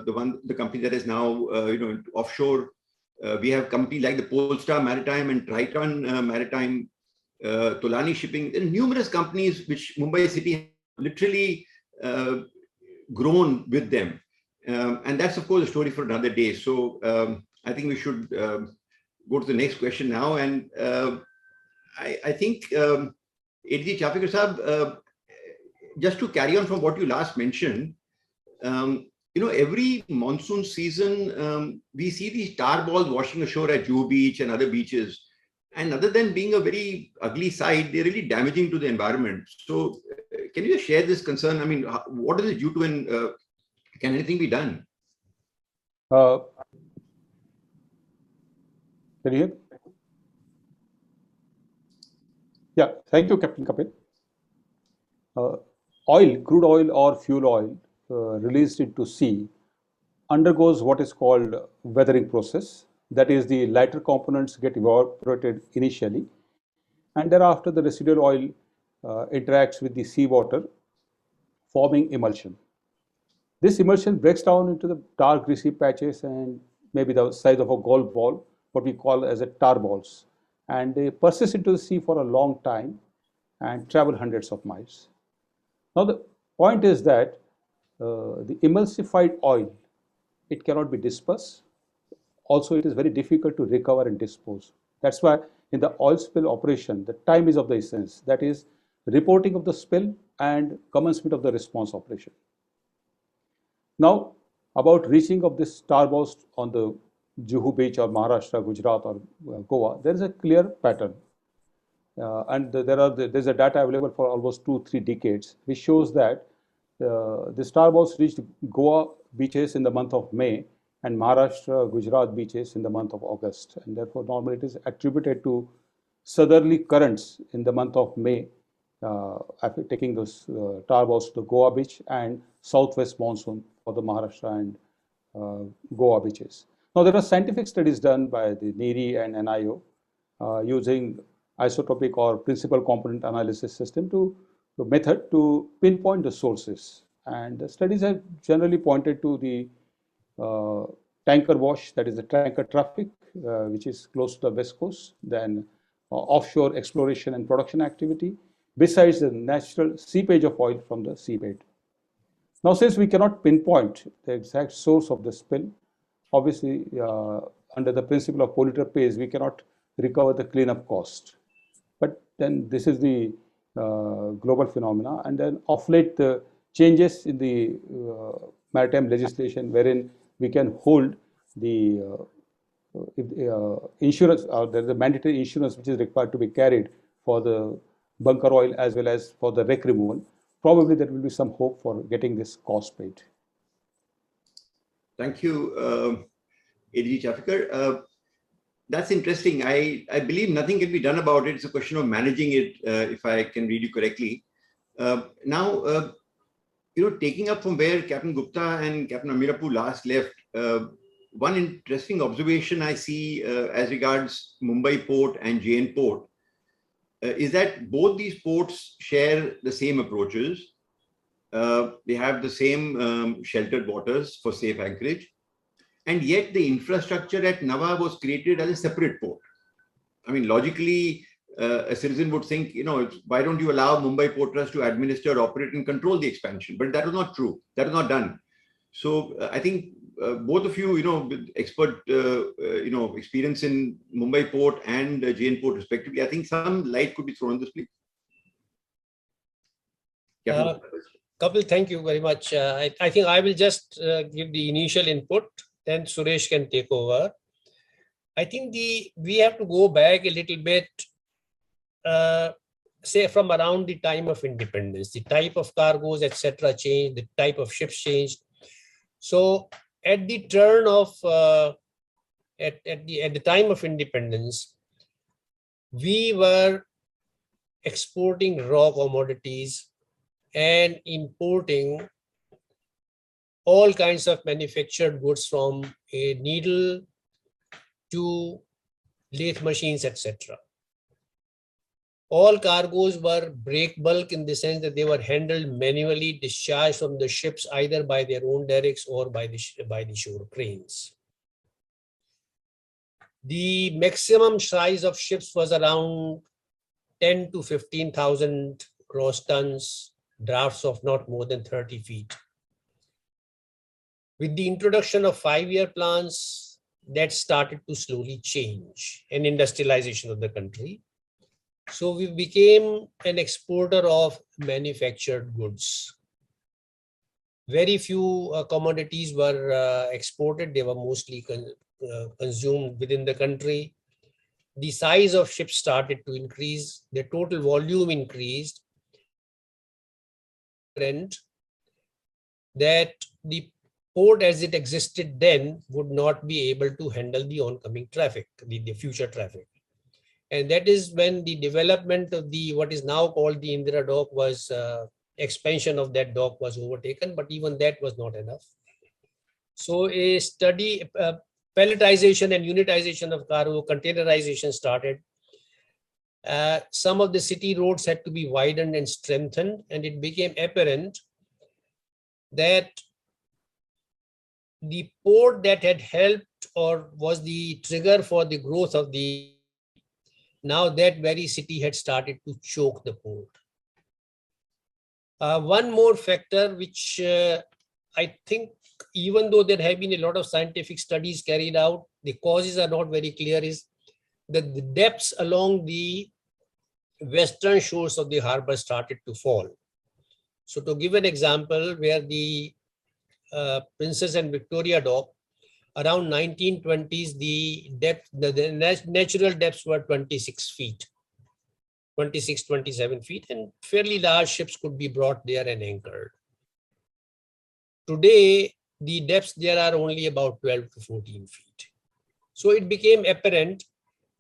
the company that is now offshore. We have companies like the Polestar Maritime and Triton Maritime, Tolani Shipping. There are numerous companies which Mumbai City literally grown with them. And that's, of course, a story for another day. So I think we should go to the next question now. And I think, ADG Chafekar Sahab, just to carry on from what you last mentioned, every monsoon season, we see these tar balls washing ashore at Juhu Beach and other beaches. And other than being a very ugly sight, they're really damaging to the environment. So can you just share this concern? I mean, what is it due to, and can anything be done? Can you hear? Yeah, thank you, Captain Kapil. Crude oil or fuel oil released into sea undergoes what is called weathering process. That is, the lighter components get evaporated initially, and thereafter the residual oil interacts with the seawater, forming emulsion. This emulsion breaks down into the dark greasy patches and maybe the size of a golf ball, what we call as a tar balls, and they persist into the sea for a long time and travel hundreds of miles. Now the point is that the emulsified oil, it cannot be dispersed. Also, it is very difficult to recover and dispose. That's why in the oil spill operation, the time is of the essence. That is, reporting of the spill and commencement of the response operation. Now, about reaching of this tar balls on the Juhu Beach or Maharashtra, Gujarat or Goa, there is a clear pattern. And there's a data available for almost 2-3 decades, which shows that the tar balls reached Goa beaches in the month of May and Maharashtra, Gujarat beaches in the month of August. And therefore, normally it is attributed to southerly currents in the month of May, after taking those tar balls to the Goa beach, and southwest monsoon for the Maharashtra and Goa beaches. Now, there are scientific studies done by the NERI and NIO using isotopic or principal component analysis system the method to pinpoint the sources. And the studies have generally pointed to the tanker wash, that is the tanker traffic, which is close to the west coast, then offshore exploration and production activity, besides the natural seepage of oil from the seabed. Now, since we cannot pinpoint the exact source of the spill, obviously, under the principle of polluter pays, we cannot recover the cleanup cost. But then this is the global phenomena. And then of late, the changes in the maritime legislation, wherein we can hold the insurance, or there is a mandatory insurance which is required to be carried for the bunker oil as well as for the wreck removal. Probably there will be some hope for getting this cost paid. Thank you, ADG Chafekar. That's interesting. I believe nothing can be done about it. It's a question of managing it, if I can read you correctly. Now, taking up from where Captain Gupta and Captain Amirapu last left, one interesting observation I see as regards Mumbai port and JN port is that both these ports share the same approaches. They have the same sheltered waters for safe anchorage. And yet the infrastructure at Nava was created as a separate port. I mean, logically, a citizen would think, why don't you allow Mumbai Port Trust to administer, operate, and control the expansion? But that was not true. That was not done. So I think both of you, with expert, experience in Mumbai Port and JN Port respectively, I think some light could be thrown on this, please. Kapil, thank you very much. I think I will just give the initial input, then Suresh can take over. I think we have to go back a little bit, say from around the time of independence. The type of cargoes, etc., changed. The type of ships changed. So at the turn of at the time of independence, we were exporting raw commodities and importing all kinds of manufactured goods from a needle to lathe machines, etc. All cargoes were break bulk in the sense that they were handled manually, discharged from the ships either by their own derricks or by the shore cranes. The maximum size of ships was around 10 to 15,000 gross tons, drafts of not more than 30 feet. With the introduction of 5-year plans, that started to slowly change, and industrialization of the country. So we became an exporter of manufactured goods. Very few commodities were exported. They were mostly consumed within the country. The size of ships started to increase. The total volume increased. And that the port as it existed then would not be able to handle the oncoming traffic, the future traffic. And that is when the development of what is now called the Indira dock was, expansion of that dock was overtaken, but even that was not enough. So a study, palletization and unitization of cargo, containerization started. Some of the city roads had to be widened and strengthened, and it became apparent that the port that had helped or was the trigger for the growth of now that very city had started to choke the port. One more factor which I think, even though there have been a lot of scientific studies carried out, the causes are not very clear, is that the depths along the western shores of the harbor started to fall. So to give an example, where the Princess and Victoria dock, around 1920s, the depth, the natural depths were 26 feet, 26, 27 feet, and fairly large ships could be brought there and anchored. Today, the depths there are only about 12 to 14 feet. So it became apparent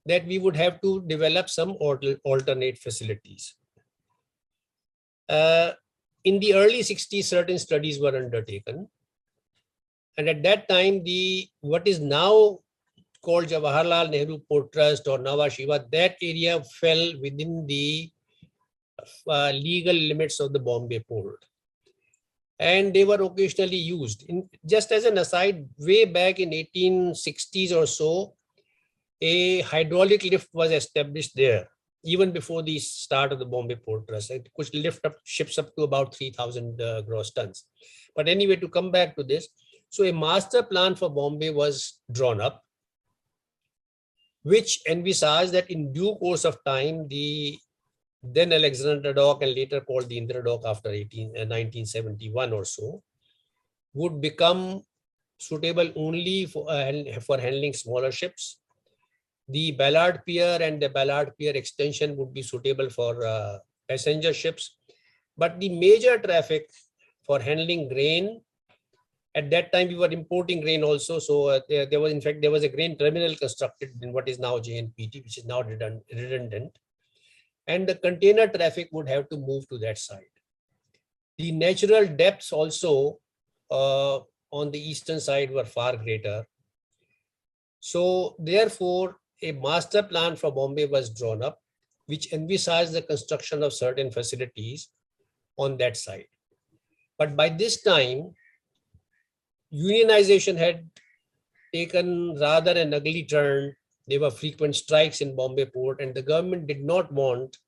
that we would have to develop some alternate facilities. In the early 60s, certain studies were undertaken. And at that time, what is now called Jawaharlal Nehru Port Trust or Nava Shiva, that area fell within the legal limits of the Bombay port. And they were occasionally used. Just as an aside, way back in 1860s or so, a hydraulic lift was established there, even before the start of the Bombay Port Trust. It could lift up ships up to about 3,000 gross tons. But anyway, to come back to this, so a master plan for Bombay was drawn up, which envisaged that in due course of time, the then Alexandra dock and later called the Indira dock after 1971 or so, would become suitable only for handling smaller ships. The Ballard Pier and the Ballard Pier extension would be suitable for passenger ships. But the major traffic for handling grain, at that time we were importing grain also. So there was a grain terminal constructed in what is now JNPT, which is now redundant. And the container traffic would have to move to that side. The natural depths also on the eastern side were far greater. So therefore, a master plan for Bombay was drawn up, which envisaged the construction of certain facilities on that side. But by this time, unionization had taken rather an ugly turn. There were frequent strikes in Bombay port, and the government did not want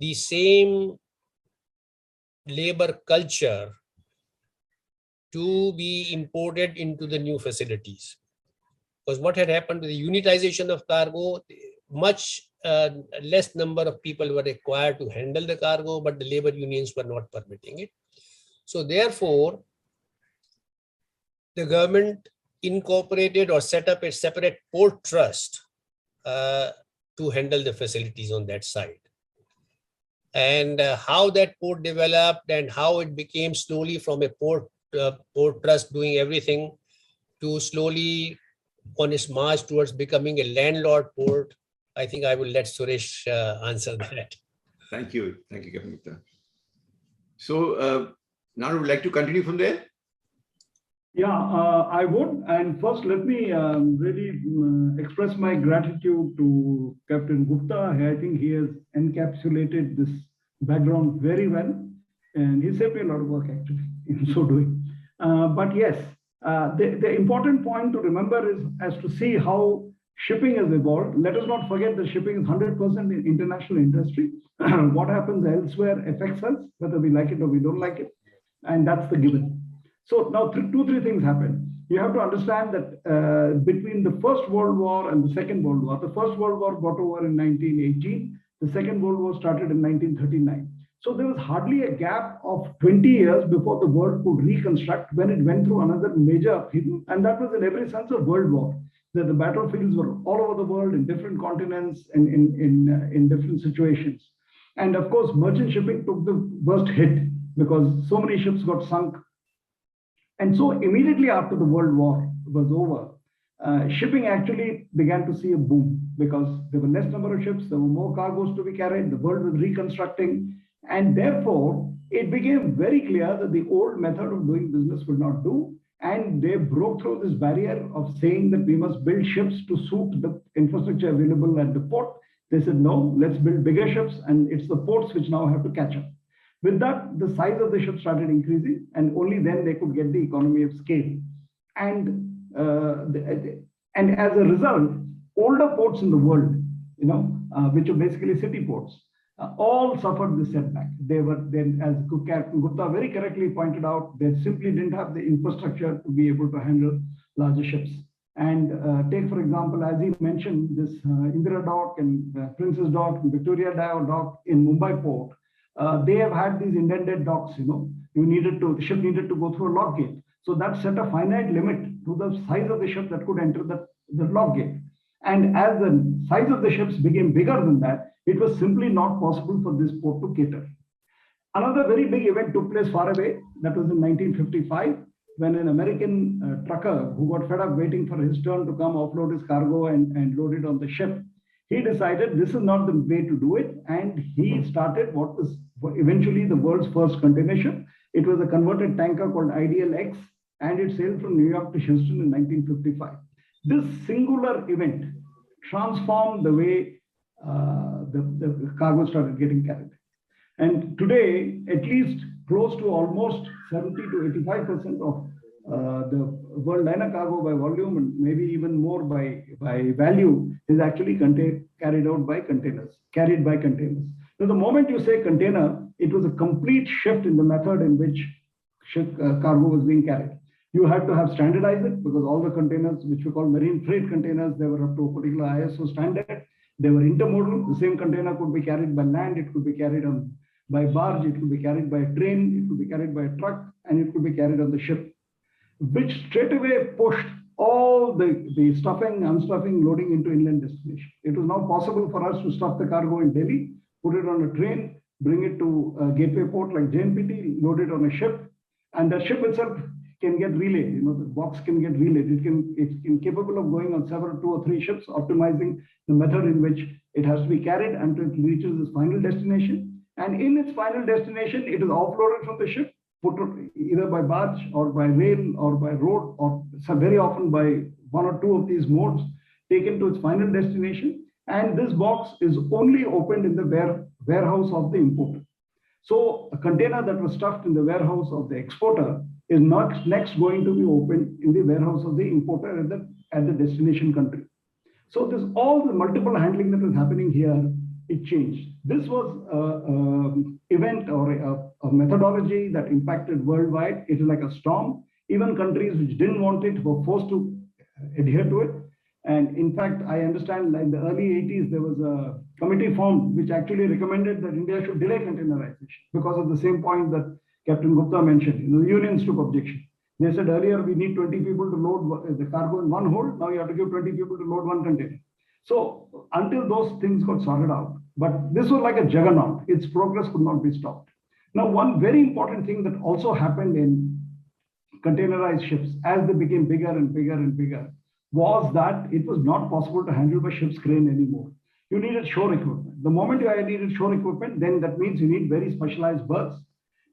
the same labor culture to be imported into the new facilities. Because what had happened with the unitization of cargo, much less number of people were required to handle the cargo, but the labor unions were not permitting it. So therefore, the government incorporated or set up a separate port trust to handle the facilities on that side. And how that port developed and how it became slowly from a port trust doing everything to slowly on its march towards becoming a landlord port, I think I will let Suresh answer that. Thank you. Thank you, Capt.Gupta. So now I would like to continue from there. Yeah, I would. And first, let me really express my gratitude to Captain Gupta. I think he has encapsulated this background very well. And he saved me a lot of work, actually, in so doing. But yes, the important point to remember is as to see how shipping has evolved. Let us not forget that shipping is 100% in international industry. What happens elsewhere affects us, whether we like it or we don't like it. And that's the given. So now two, three things happen. You have to understand that between the First World War and the Second World War, the First World War got over in 1918. The Second World War started in 1939. So there was hardly a gap of 20 years before the world could reconstruct when it went through another major upheaval. And that was in every sense of world war. That the battlefields were all over the world in different continents and in different situations. And of course, merchant shipping took the worst hit because so many ships got sunk. And so immediately after the World War was over, shipping actually began to see a boom because there were less number of ships, there were more cargoes to be carried, the world was reconstructing, and therefore it became very clear that the old method of doing business would not do, and they broke through this barrier of saying that we must build ships to suit the infrastructure available at the port. They said, no, let's build bigger ships, and it's the ports which now have to catch up. With that, the size of the ship started increasing, and only then they could get the economy of scale. And as a result, older ports in the world, which are basically city ports, all suffered this setback. They were then, as Captain Gupta very correctly pointed out, they simply didn't have the infrastructure to be able to handle larger ships. And take, for example, as he mentioned, this Indira Dock and Princess Dock and Victoria Dock in Mumbai port. They have had these indented docks, the ship needed to go through a lock gate. So that set a finite limit to the size of the ship that could enter the lock gate. And as the size of the ships became bigger than that, it was simply not possible for this port to cater. Another very big event took place far away. That was in 1955, when an American trucker who got fed up waiting for his turn to come offload his cargo and load it on the ship, he decided this is not the way to do it, and he started what was eventually the world's first container ship. It was a converted tanker called Ideal X, and it sailed from New York to Houston in 1955. This singular event transformed the way the cargo started getting carried. And today, at least close to almost 70 to 85% of the world liner cargo by volume, and maybe even more by value, is actually carried by containers. Now, the moment you say container, it was a complete shift in the method in which cargo was being carried. You had to have standardized it because all the containers, which we call marine freight containers, they were up to a particular ISO standard. They were intermodal. The same container could be carried by land, it could be carried by barge, it could be carried by a train, it could be carried by a truck, and it could be carried on the ship, which straight away pushed all the stuffing, unstuffing, loading into inland destination. It was now possible for us to stuff the cargo in Delhi, put it on a train, bring it to a gateway port like JNPT, load it on a ship, and the ship itself can get relayed. The box can get relayed. It's capable of going on several 2 or 3 ships, optimizing the method in which it has to be carried until it reaches its final destination. And in its final destination, it is offloaded from the ship, put either by barge or by rail or by road, or very often by one or two of these modes, taken to its final destination. And this box is only opened in the warehouse of the importer. So a container that was stuffed in the warehouse of the exporter is not next going to be opened in the warehouse of the importer at the destination country. So this all the multiple handling that was happening here, it changed. This was an event or a methodology that impacted worldwide. It is like a storm. Even countries which didn't want it were forced to adhere to it. And in fact, I understand in the early 80s, there was a committee formed which actually recommended that India should delay containerization because of the same point that Captain Gupta mentioned. The unions took objection. They said earlier we need 20 people to load the cargo in one hold. Now you have to give 20 people to load one container. So until those things got sorted out, but this was like a juggernaut. Its progress could not be stopped. Now, one very important thing that also happened in containerized ships as they became bigger and bigger and bigger was that it was not possible to handle by ship's crane anymore. You needed shore equipment. The moment you needed shore equipment, then that means you need very specialized berths.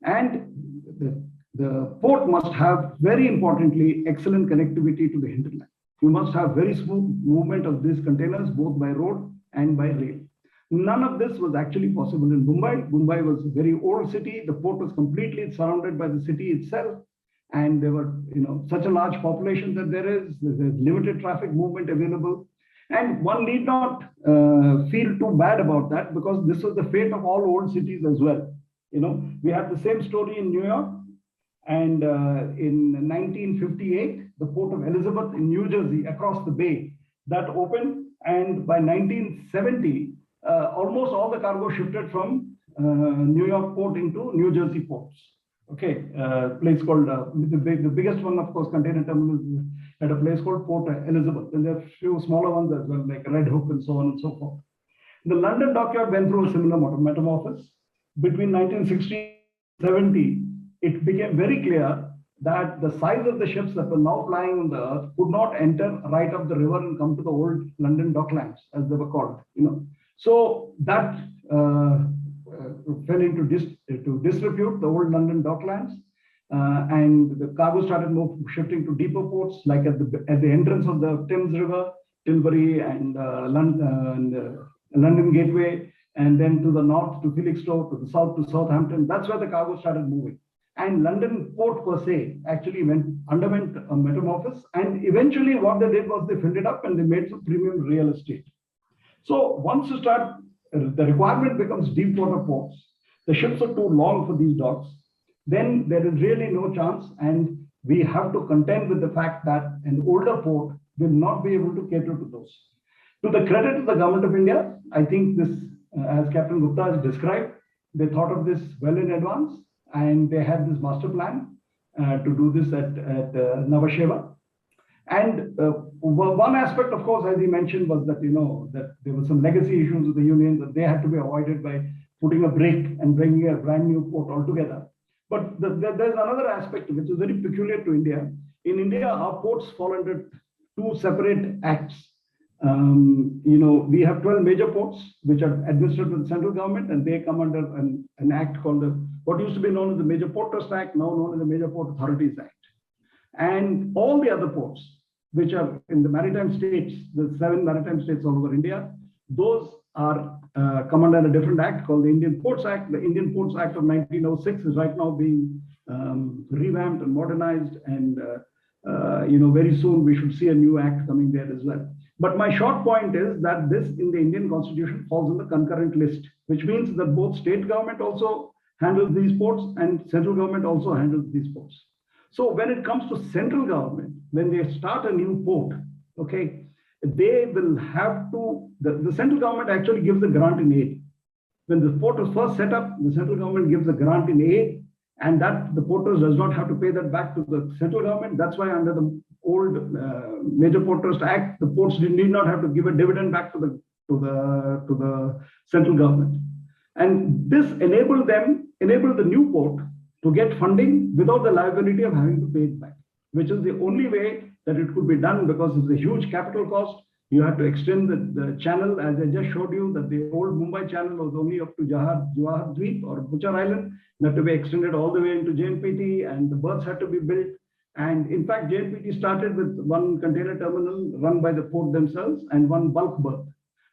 And the port must have, very importantly, excellent connectivity to the hinterland. You must have very smooth movement of these containers, both by road and by rail. None of this was actually possible in Mumbai. Mumbai was a very old city. The port was completely surrounded by the city itself. And there were, such a large population that there's limited traffic movement available. And one need not feel too bad about that, because this was the fate of all old cities as well. We had the same story in New York. And in 1958, the port of Elizabeth in New Jersey, across the bay, that opened. And by 1970, almost all the cargo shifted from New York port into New Jersey ports. Okay, place called, the biggest one, of course, container terminal at a place called Port Elizabeth. And there are a few smaller ones as well, like Red Hook and so on and so forth. The London dockyard went through a similar metamorphosis. Between 1960 and 70, it became very clear that the size of the ships that were now flying on the earth could not enter right up the river and come to the old London docklands, as they were called. So that fell into disrepute, the old London docklands, and the cargo started shifting to deeper ports, like at the entrance of the Thames River, Tilbury and London Gateway, and then to the north to Felixstowe, to the south to Southampton. That's where the cargo started moving. And London port per se actually underwent a metamorphosis, and eventually what they did was they filled it up and they made some premium real estate. So once you start, the requirement becomes deep water ports. The ships are too long for these docks. Then there is really no chance, and we have to contend with the fact that an older port will not be able to cater to those. To the credit of the government of India, I think this, as Captain Gupta has described, they thought of this well in advance, and they had this master plan to do this at Nhava Sheva. And one aspect, of course, as he mentioned, was that that there were some legacy issues with the union that they had to be avoided by putting a brake and bringing a brand new port altogether. But there's another aspect which is very peculiar to India. In India, our ports fall under two separate acts. We have 12 major ports which are administered by the central government, and they come under an act called what used to be known as the Major Port Trust Act, now known as the Major Port Authorities Act. And all the other ports, which are in the maritime states, the 7 maritime states all over India, those are come under a different act called the Indian Ports Act. The Indian Ports Act of 1906 is right now being revamped and modernized, and very soon we should see a new act coming there as well. But my short point is that this in the Indian Constitution falls in the concurrent list, which means that both state government also handles these ports and central government also handles these ports. So when it comes to central government, when they start a new port, okay, they will have to, the central government actually gives a grant in aid. When the port was first set up, the central government gives a grant in aid, and that the porters does not have to pay that back to the central government. That's why under the old Major Port Trust Act, the ports need not have to give a dividend back to the central government. And this enabled the new port to get funding without the liability of having to pay it back, which is the only way that it could be done, because it's a huge capital cost. You had to extend the channel, as I just showed you, that the old Mumbai channel was only up to Jawahar Dweep or Butcher Island. That to be extended all the way into JNPT, and the berths had to be built. And in fact, JNPT started with one container terminal run by the port themselves and one bulk berth.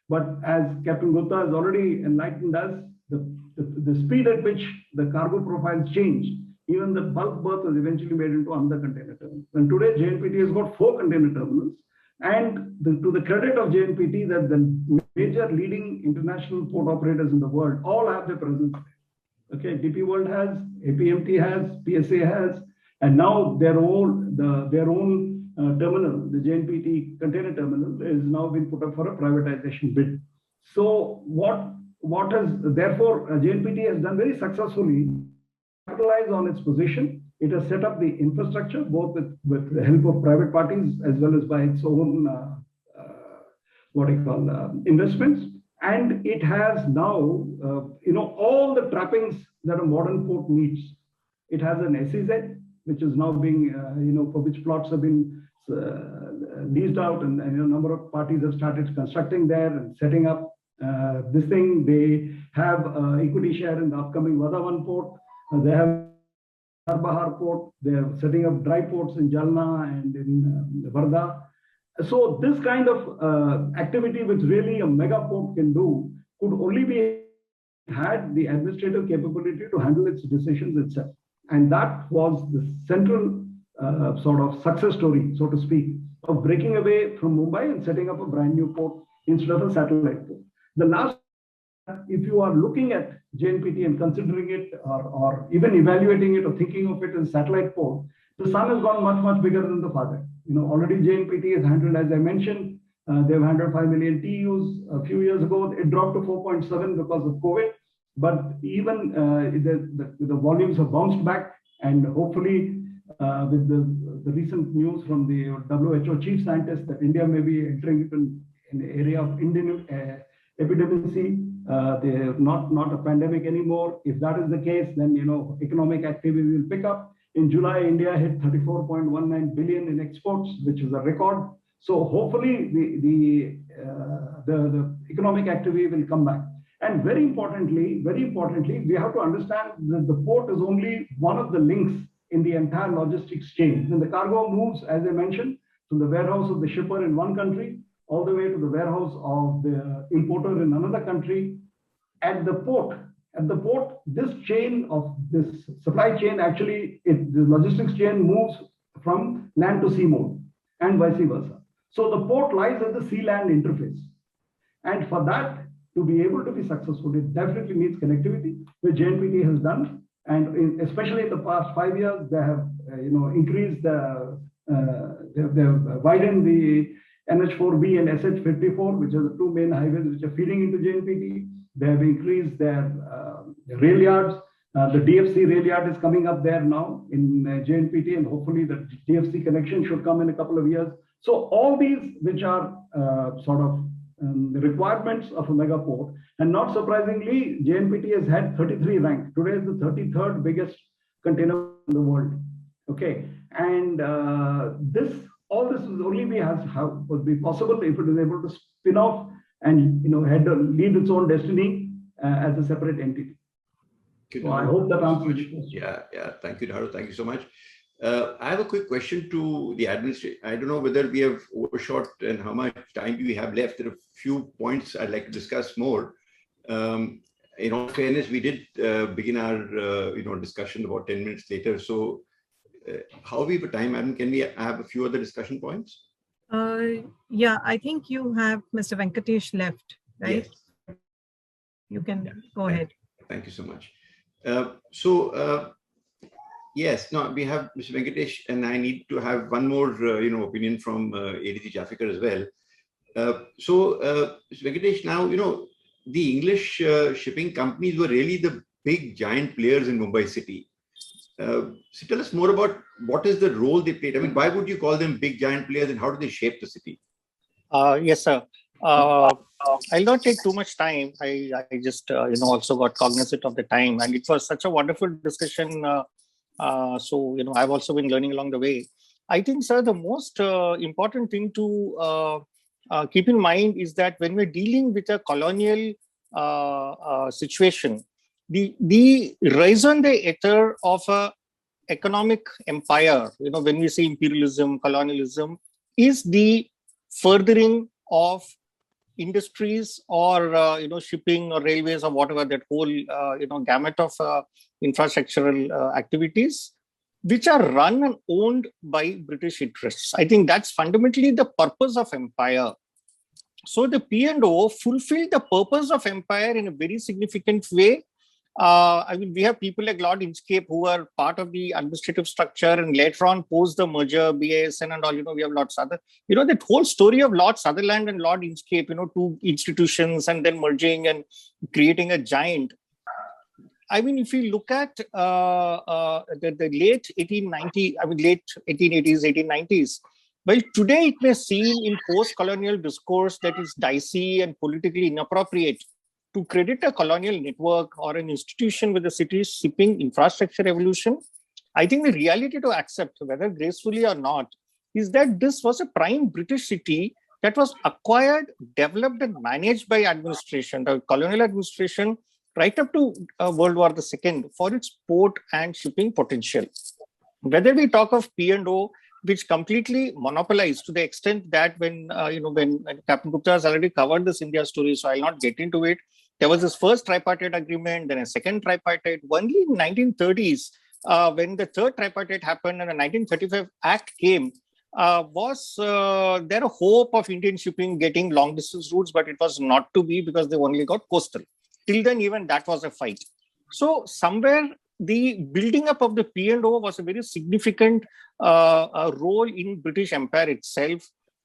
But as Captain Gupta has already enlightened us, the speed at which the cargo profiles changed, even the bulk berth was eventually made into another container terminal. And today, JNPT has got 4 container terminals. And to the credit of JNPT, that the major leading international port operators in the world all have their presence there. Okay, DP World has, APMT has, PSA has, and now their own terminal, the JNPT container terminal, is now been put up for a privatization bid. So what has therefore JNPT has done very successfully, capitalize on its position. It has set up the infrastructure both with the help of private parties as well as by its own investments, and it has now all the trappings that a modern port needs. It has an SEZ, which is now being for which plots have been leased out, and a number of parties have started constructing there and setting up this thing. They have equity share in the upcoming Vadhavan port. They have Bahar port. They are setting up dry ports in Jalna and in Varda. So this kind of activity, which really a mega port can do, could only be had the administrative capability to handle its decisions itself. And that was the central sort of success story, so to speak, of breaking away from Mumbai and setting up a brand new port instead of a satellite port. The last, if you are looking at JNPT and considering it or even evaluating it or thinking of it as a satellite port, the son has gone much, much bigger than the father. Already JNPT has handled, as I mentioned, they've handled 5 million TEUs a few years ago. It dropped to 4.7 because of COVID. But even the volumes have bounced back, and hopefully with the recent news from the WHO chief scientist that India may be entering into an area of epidemic. They're not a pandemic anymore. If that is the case, then economic activity will pick up. In July, India hit 34.19 billion in exports, which is a record. So hopefully the economic activity will come back. And very importantly, we have to understand that the port is only one of the links in the entire logistics chain. When the cargo moves, as I mentioned, from the warehouse of the shipper in one country all the way to the warehouse of the importer in another country, at the port, this chain of this supply chain actually, the logistics chain moves from land to sea mode and vice versa. So the port lies at the sea-land interface, and for that to be able to be successful, it definitely needs connectivity, which JNPT has done, and especially in the past 5 years, they have increased they have widened the NH4B and SH54, which are the 2 main highways which are feeding into JNPT. They have increased their rail yards. The DFC rail yard is coming up there now in JNPT, and hopefully the DFC connection should come in a couple of years. So all these, which are the requirements of a mega port, and not surprisingly, JNPT has had 33 rank. Today is the 33rd biggest container in the world. Okay, and all this will only would be possible if it is able to spin off and lead its own destiny as a separate entity. So I hope that answers your question. Yeah. Thank you, Dharu. Thank you so much. I have a quick question to the administration. I don't know whether we have overshot and how much time do we have left. There are a few points I'd like to discuss more. In all fairness, we did begin our discussion about 10 minutes later. So how we have time, Madam? Can we have a few other discussion points? Yeah, I think you have Mr. Venkatesh left, right? Yes. You can go ahead. Thank you so much. Yes, no, we have Mr. Venkatesh, and I need to have one more, opinion from ADG Chafekar as well. Mr. Venkatesh, now, the English shipping companies were really the big giant players in Mumbai city. So tell us more about what is the role they played. I mean, why would you call them big giant players, and how do they shape the city? Yes, sir. I'll not take too much time. I just also got cognizant of the time, and it was such a wonderful discussion. So I've also been learning along the way. I think, sir, the most important thing to keep in mind is that when we're dealing with a colonial situation, the raison d'etre of a economic empire, when we say imperialism, colonialism, is the furthering of industries or shipping or railways or whatever, that whole gamut of infrastructural activities which are run and owned by British interests. I think that's fundamentally the purpose of empire. So the P&O fulfilled the purpose of empire in a very significant way. We have people like Lord Inchcape who are part of the administrative structure, and later on, post the merger, BASN and all, we have Lord Sutherland. That whole story of Lord Sutherland and Lord Inchcape, two institutions and then merging and creating a giant. If you look at the late 1880s, 1890s, well, today it may seem in post-colonial discourse that is dicey and politically inappropriate to credit a colonial network or an institution with the city's shipping infrastructure evolution. I think the reality to accept, whether gracefully or not, is that this was a prime British city that was acquired, developed and managed by administration, the colonial administration, right up to World War II for its port and shipping potential. Whether we talk of P&O, which completely monopolized to the extent that when Captain Gupta has already covered this India story, so I'll not get into it. There was this first tripartite agreement, then a second tripartite. Only in 1930s, when the third tripartite happened and the 1935 Act came, was there a hope of Indian shipping getting long distance routes, but it was not to be because they only got coastal. Till then, even that was a fight. So somewhere the building up of the P&O was a very significant role in British Empire itself,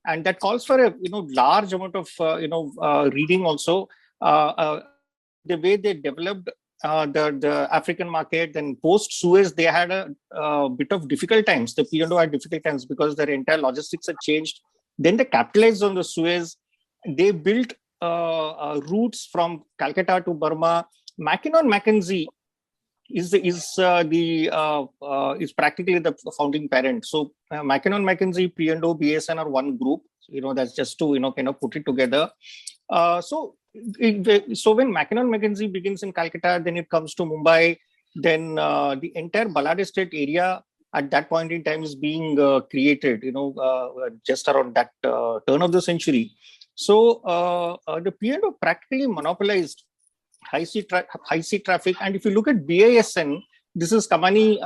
and that calls for a large amount of reading also. The way they developed the African market, then post Suez, they had a bit of difficult times. The P&O had difficult times because their entire logistics had changed. Then they capitalized on the Suez. They built routes from Calcutta to Burma. Mackinnon Mackenzie is practically the founding parent. So Mackinnon Mackenzie, P&O, BSN are one group. That's just to kind of put it together. So when Mackinnon Mackenzie begins in Calcutta, then it comes to Mumbai. Then the entire Balad Estate area at that point in time is being created. Just around that turn of the century. So the P&O practically monopolized high sea traffic. And if you look at BISN, this is Kamani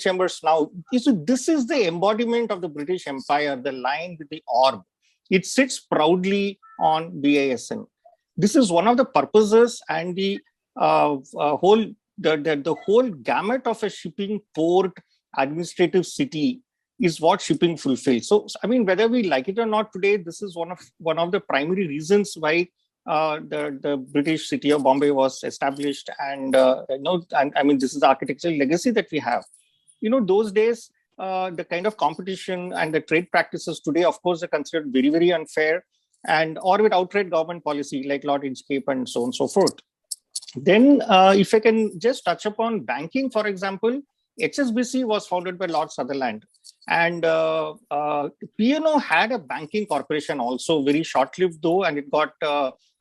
Chambers now. This is the embodiment of the British Empire, the line with the orb. It sits proudly on BISN. This is one of the purposes, and the whole gamut of a shipping port administrative city is what shipping fulfills. So whether we like it or not today, this is one of the primary reasons why the British city of Bombay was established, and this is the architectural legacy that we have. Those days, the kind of competition and the trade practices today, of course, are considered very, very unfair, or with outright government policy like Lord Inchcape and so on and so forth. Then, if I can just touch upon banking, for example, HSBC was founded by Lord Sutherland, and P&O had a banking corporation also, very short-lived though, and it got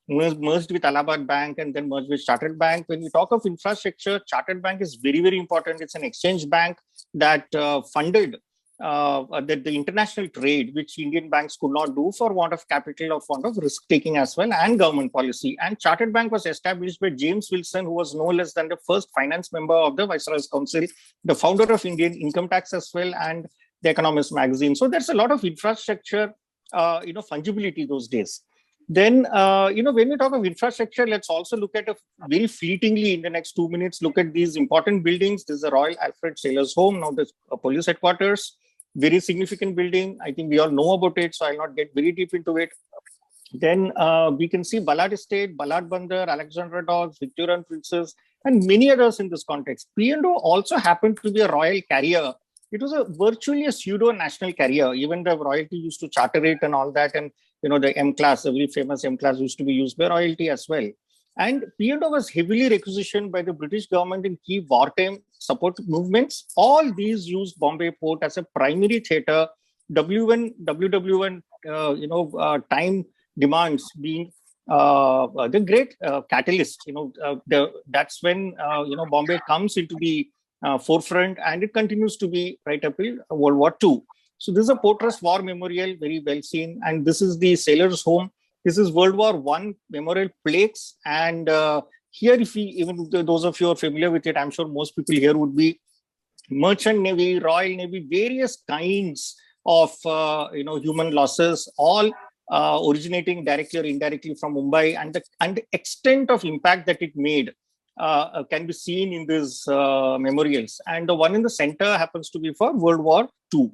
merged with Allahabad Bank and then merged with Chartered Bank. When we talk of infrastructure, Chartered Bank is very, very important. It's an exchange bank that funded the international trade, which Indian banks could not do for want of capital or want of risk-taking as well, and government policy. And Chartered Bank was established by James Wilson, who was no less than the first finance member of the Viceroy's Council, the founder of Indian Income Tax as well, and the Economist magazine. So there's a lot of infrastructure, fungibility those days. Then, when we talk of infrastructure, let's also look at very fleetingly in the next 2 minutes, look at these important buildings. This is the Royal Alfred Sailor's Home, now the police headquarters, very significant building. I think we all know about it, so I'll not get very deep into it. Then we can see Balad Estate, Balad Bandar, Alexandra Docks, Victorian Princess, and many others in this context. P&O also happened to be a royal carrier. It was virtually a pseudo-national carrier. Even the royalty used to charter it and all that. And, the M-class, the very famous M-class used to be used by royalty as well. And P&O was heavily requisitioned by the British government in key wartime support movements. All these used Bombay port as a primary theatre. WW1 time demands being the great catalyst. That's when Bombay comes into the forefront, and it continues to be right up till World War II. So this is a Port Trust War Memorial, very well seen, and this is the sailors' home. This is World War I memorial plaques, and here, if we, even those of you are familiar with it, I'm sure most people here would be Merchant Navy, Royal Navy, various kinds of human losses, all originating directly or indirectly from Mumbai, and the extent of impact that it made can be seen in these memorials. And the one in the center happens to be for World War II.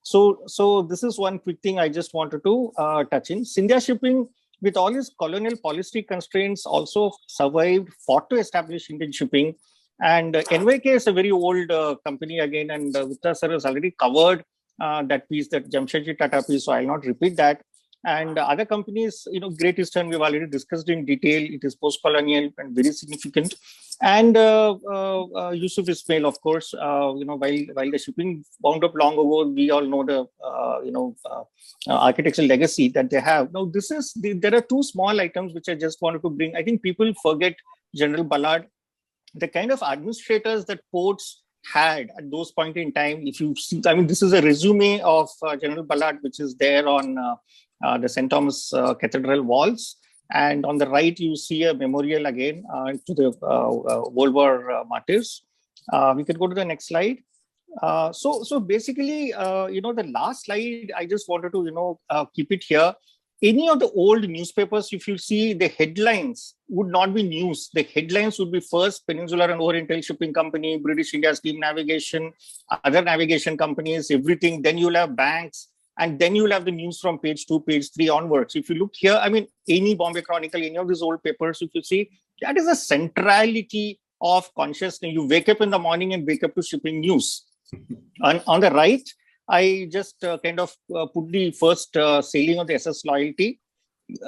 So this is one quick thing I just wanted to touch in. Scindia Shipping, with all its colonial policy constraints, also survived, fought to establish Indian shipping. And NYK is a very old company again, and Gupta sir has already covered that piece, that Jamshedji Tata piece, so I'll not repeat that. And other companies, Great Eastern, we've already discussed in detail. It is post-colonial and very significant. And Yusuf Ismail, of course, while the shipping wound up long ago, we all know the architectural legacy that they have. Now, there are two small items which I just wanted to bring. I think people forget General Ballard, the kind of administrators that ports had at those point in time. If you see, this is a resume of General Ballard, which is there on the St. Thomas Cathedral walls. And on the right, you see a memorial again to the World War martyrs. We can go to the next slide. So basically, the last slide, I just wanted to, keep it here. Any of the old newspapers, if you see, the headlines would not be news. The headlines would be first Peninsular and Oriental Shipping Company, British India Steam Navigation, other navigation companies, everything. Then you'll have banks, and then you'll have the news from page 2, page 3 onwards. If you look here, any Bombay Chronicle, any of these old papers, if you see, that is a centrality of consciousness. You wake up in the morning and wake up to shipping news. On the right, I just put the first sailing of the SS Loyalty.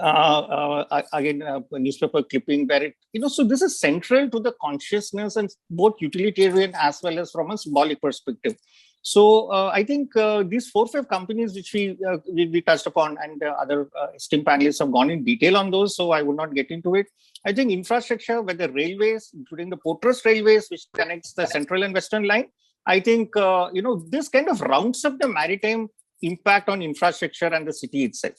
Again, a newspaper clipping where it, so this is central to the consciousness, and both utilitarian as well as from a symbolic perspective. So I think these 4 or 5 companies which we touched upon, and other esteemed panelists have gone in detail on those, so I would not get into it. I think infrastructure, whether railways, including the Port Trust Railways, which connects the central and western line, I think, this kind of rounds up the maritime impact on infrastructure and the city itself.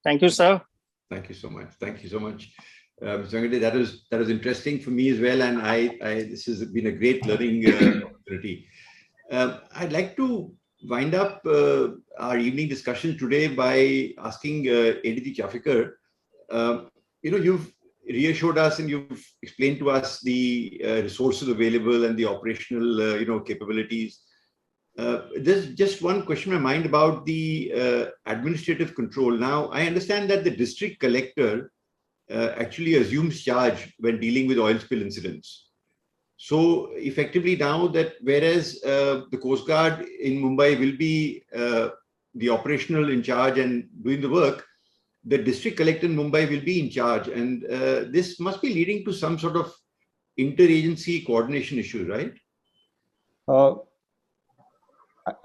Thank you, sir. Thank you so much. Thank you so much. Mr. Venkateshwar, that was interesting for me as well. And this has been a great learning opportunity. I'd like to wind up our evening discussion today by asking ADT Chafekar, you've reassured us and you've explained to us the resources available and the operational, capabilities. There's just one question in my mind about the administrative control. Now, I understand that the district collector actually assumes charge when dealing with oil spill incidents. So effectively now that whereas the Coast Guard in Mumbai will be the operational in charge and doing the work, the district collector in Mumbai will be in charge. And this must be leading to some sort of interagency coordination issue, right?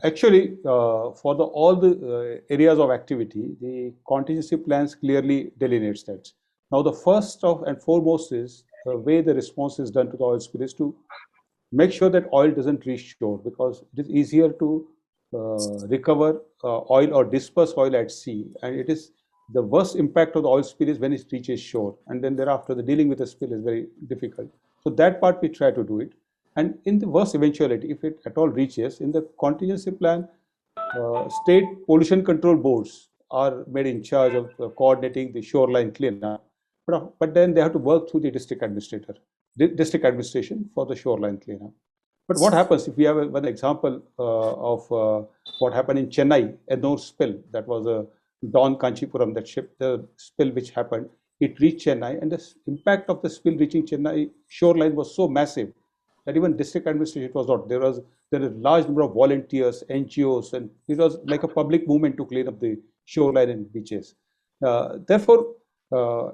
Actually, for all the areas of activity, the contingency plans clearly delineates that. Now, the first and foremost is the way the response is done to the oil spill is to make sure that oil doesn't reach shore, because it is easier to recover oil or disperse oil at sea, and it is the worst impact of the oil spill is when it reaches shore, and then thereafter the dealing with the spill is very difficult. So that part we try to do it. And in the worst eventuality, if it at all reaches, in the contingency plan, state pollution control boards are made in charge of coordinating the shoreline cleanup. But then they have to work through the district administration for the shoreline cleanup. But what happens if we have one example of what happened in Chennai, a Ennore spill, that was a Don Kanchipuram, that ship, the spill which happened, it reached Chennai, and the impact of the spill reaching Chennai shoreline was so massive that even district administration was not. There was a large number of volunteers, NGOs, and it was like a public movement to clean up the shoreline and beaches. Therefore,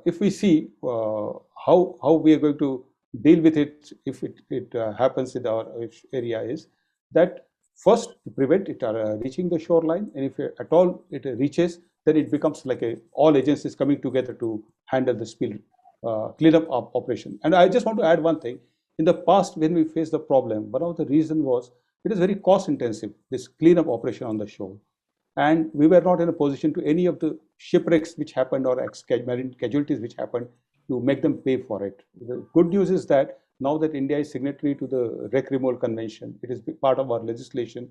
if we see how we are going to deal with it if it happens in our area, is that First, to prevent it reaching the shoreline, and if at all it reaches, then it becomes like all agencies coming together to handle the spill cleanup operation. And I just want to add one thing. In the past, when we faced the problem, one of the reason was it is very cost intensive, this cleanup operation on the shore. And we were not in a position to any of the shipwrecks which happened or marine casualties which happened to make them pay for it. The good news is that now that India is signatory to the Wreck Removal Convention, it is part of our legislation,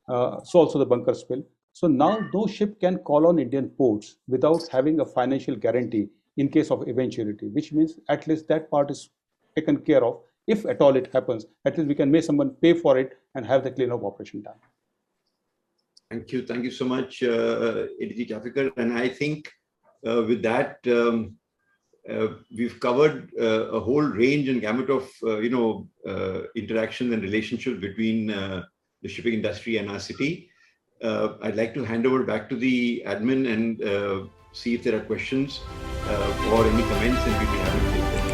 so also the bunker spill. So now no ship can call on Indian ports without having a financial guarantee in case of eventuality, which means at least that part is taken care of. If at all it happens, at least we can make someone pay for it and have the cleanup operation done. Thank you so much, ADG Chafekar. And I think with that, we've covered a whole range and gamut of interactions and relationships between the shipping industry and our city. I'd like to hand over back to the admin and see if there are questions or any comments, and we may have them.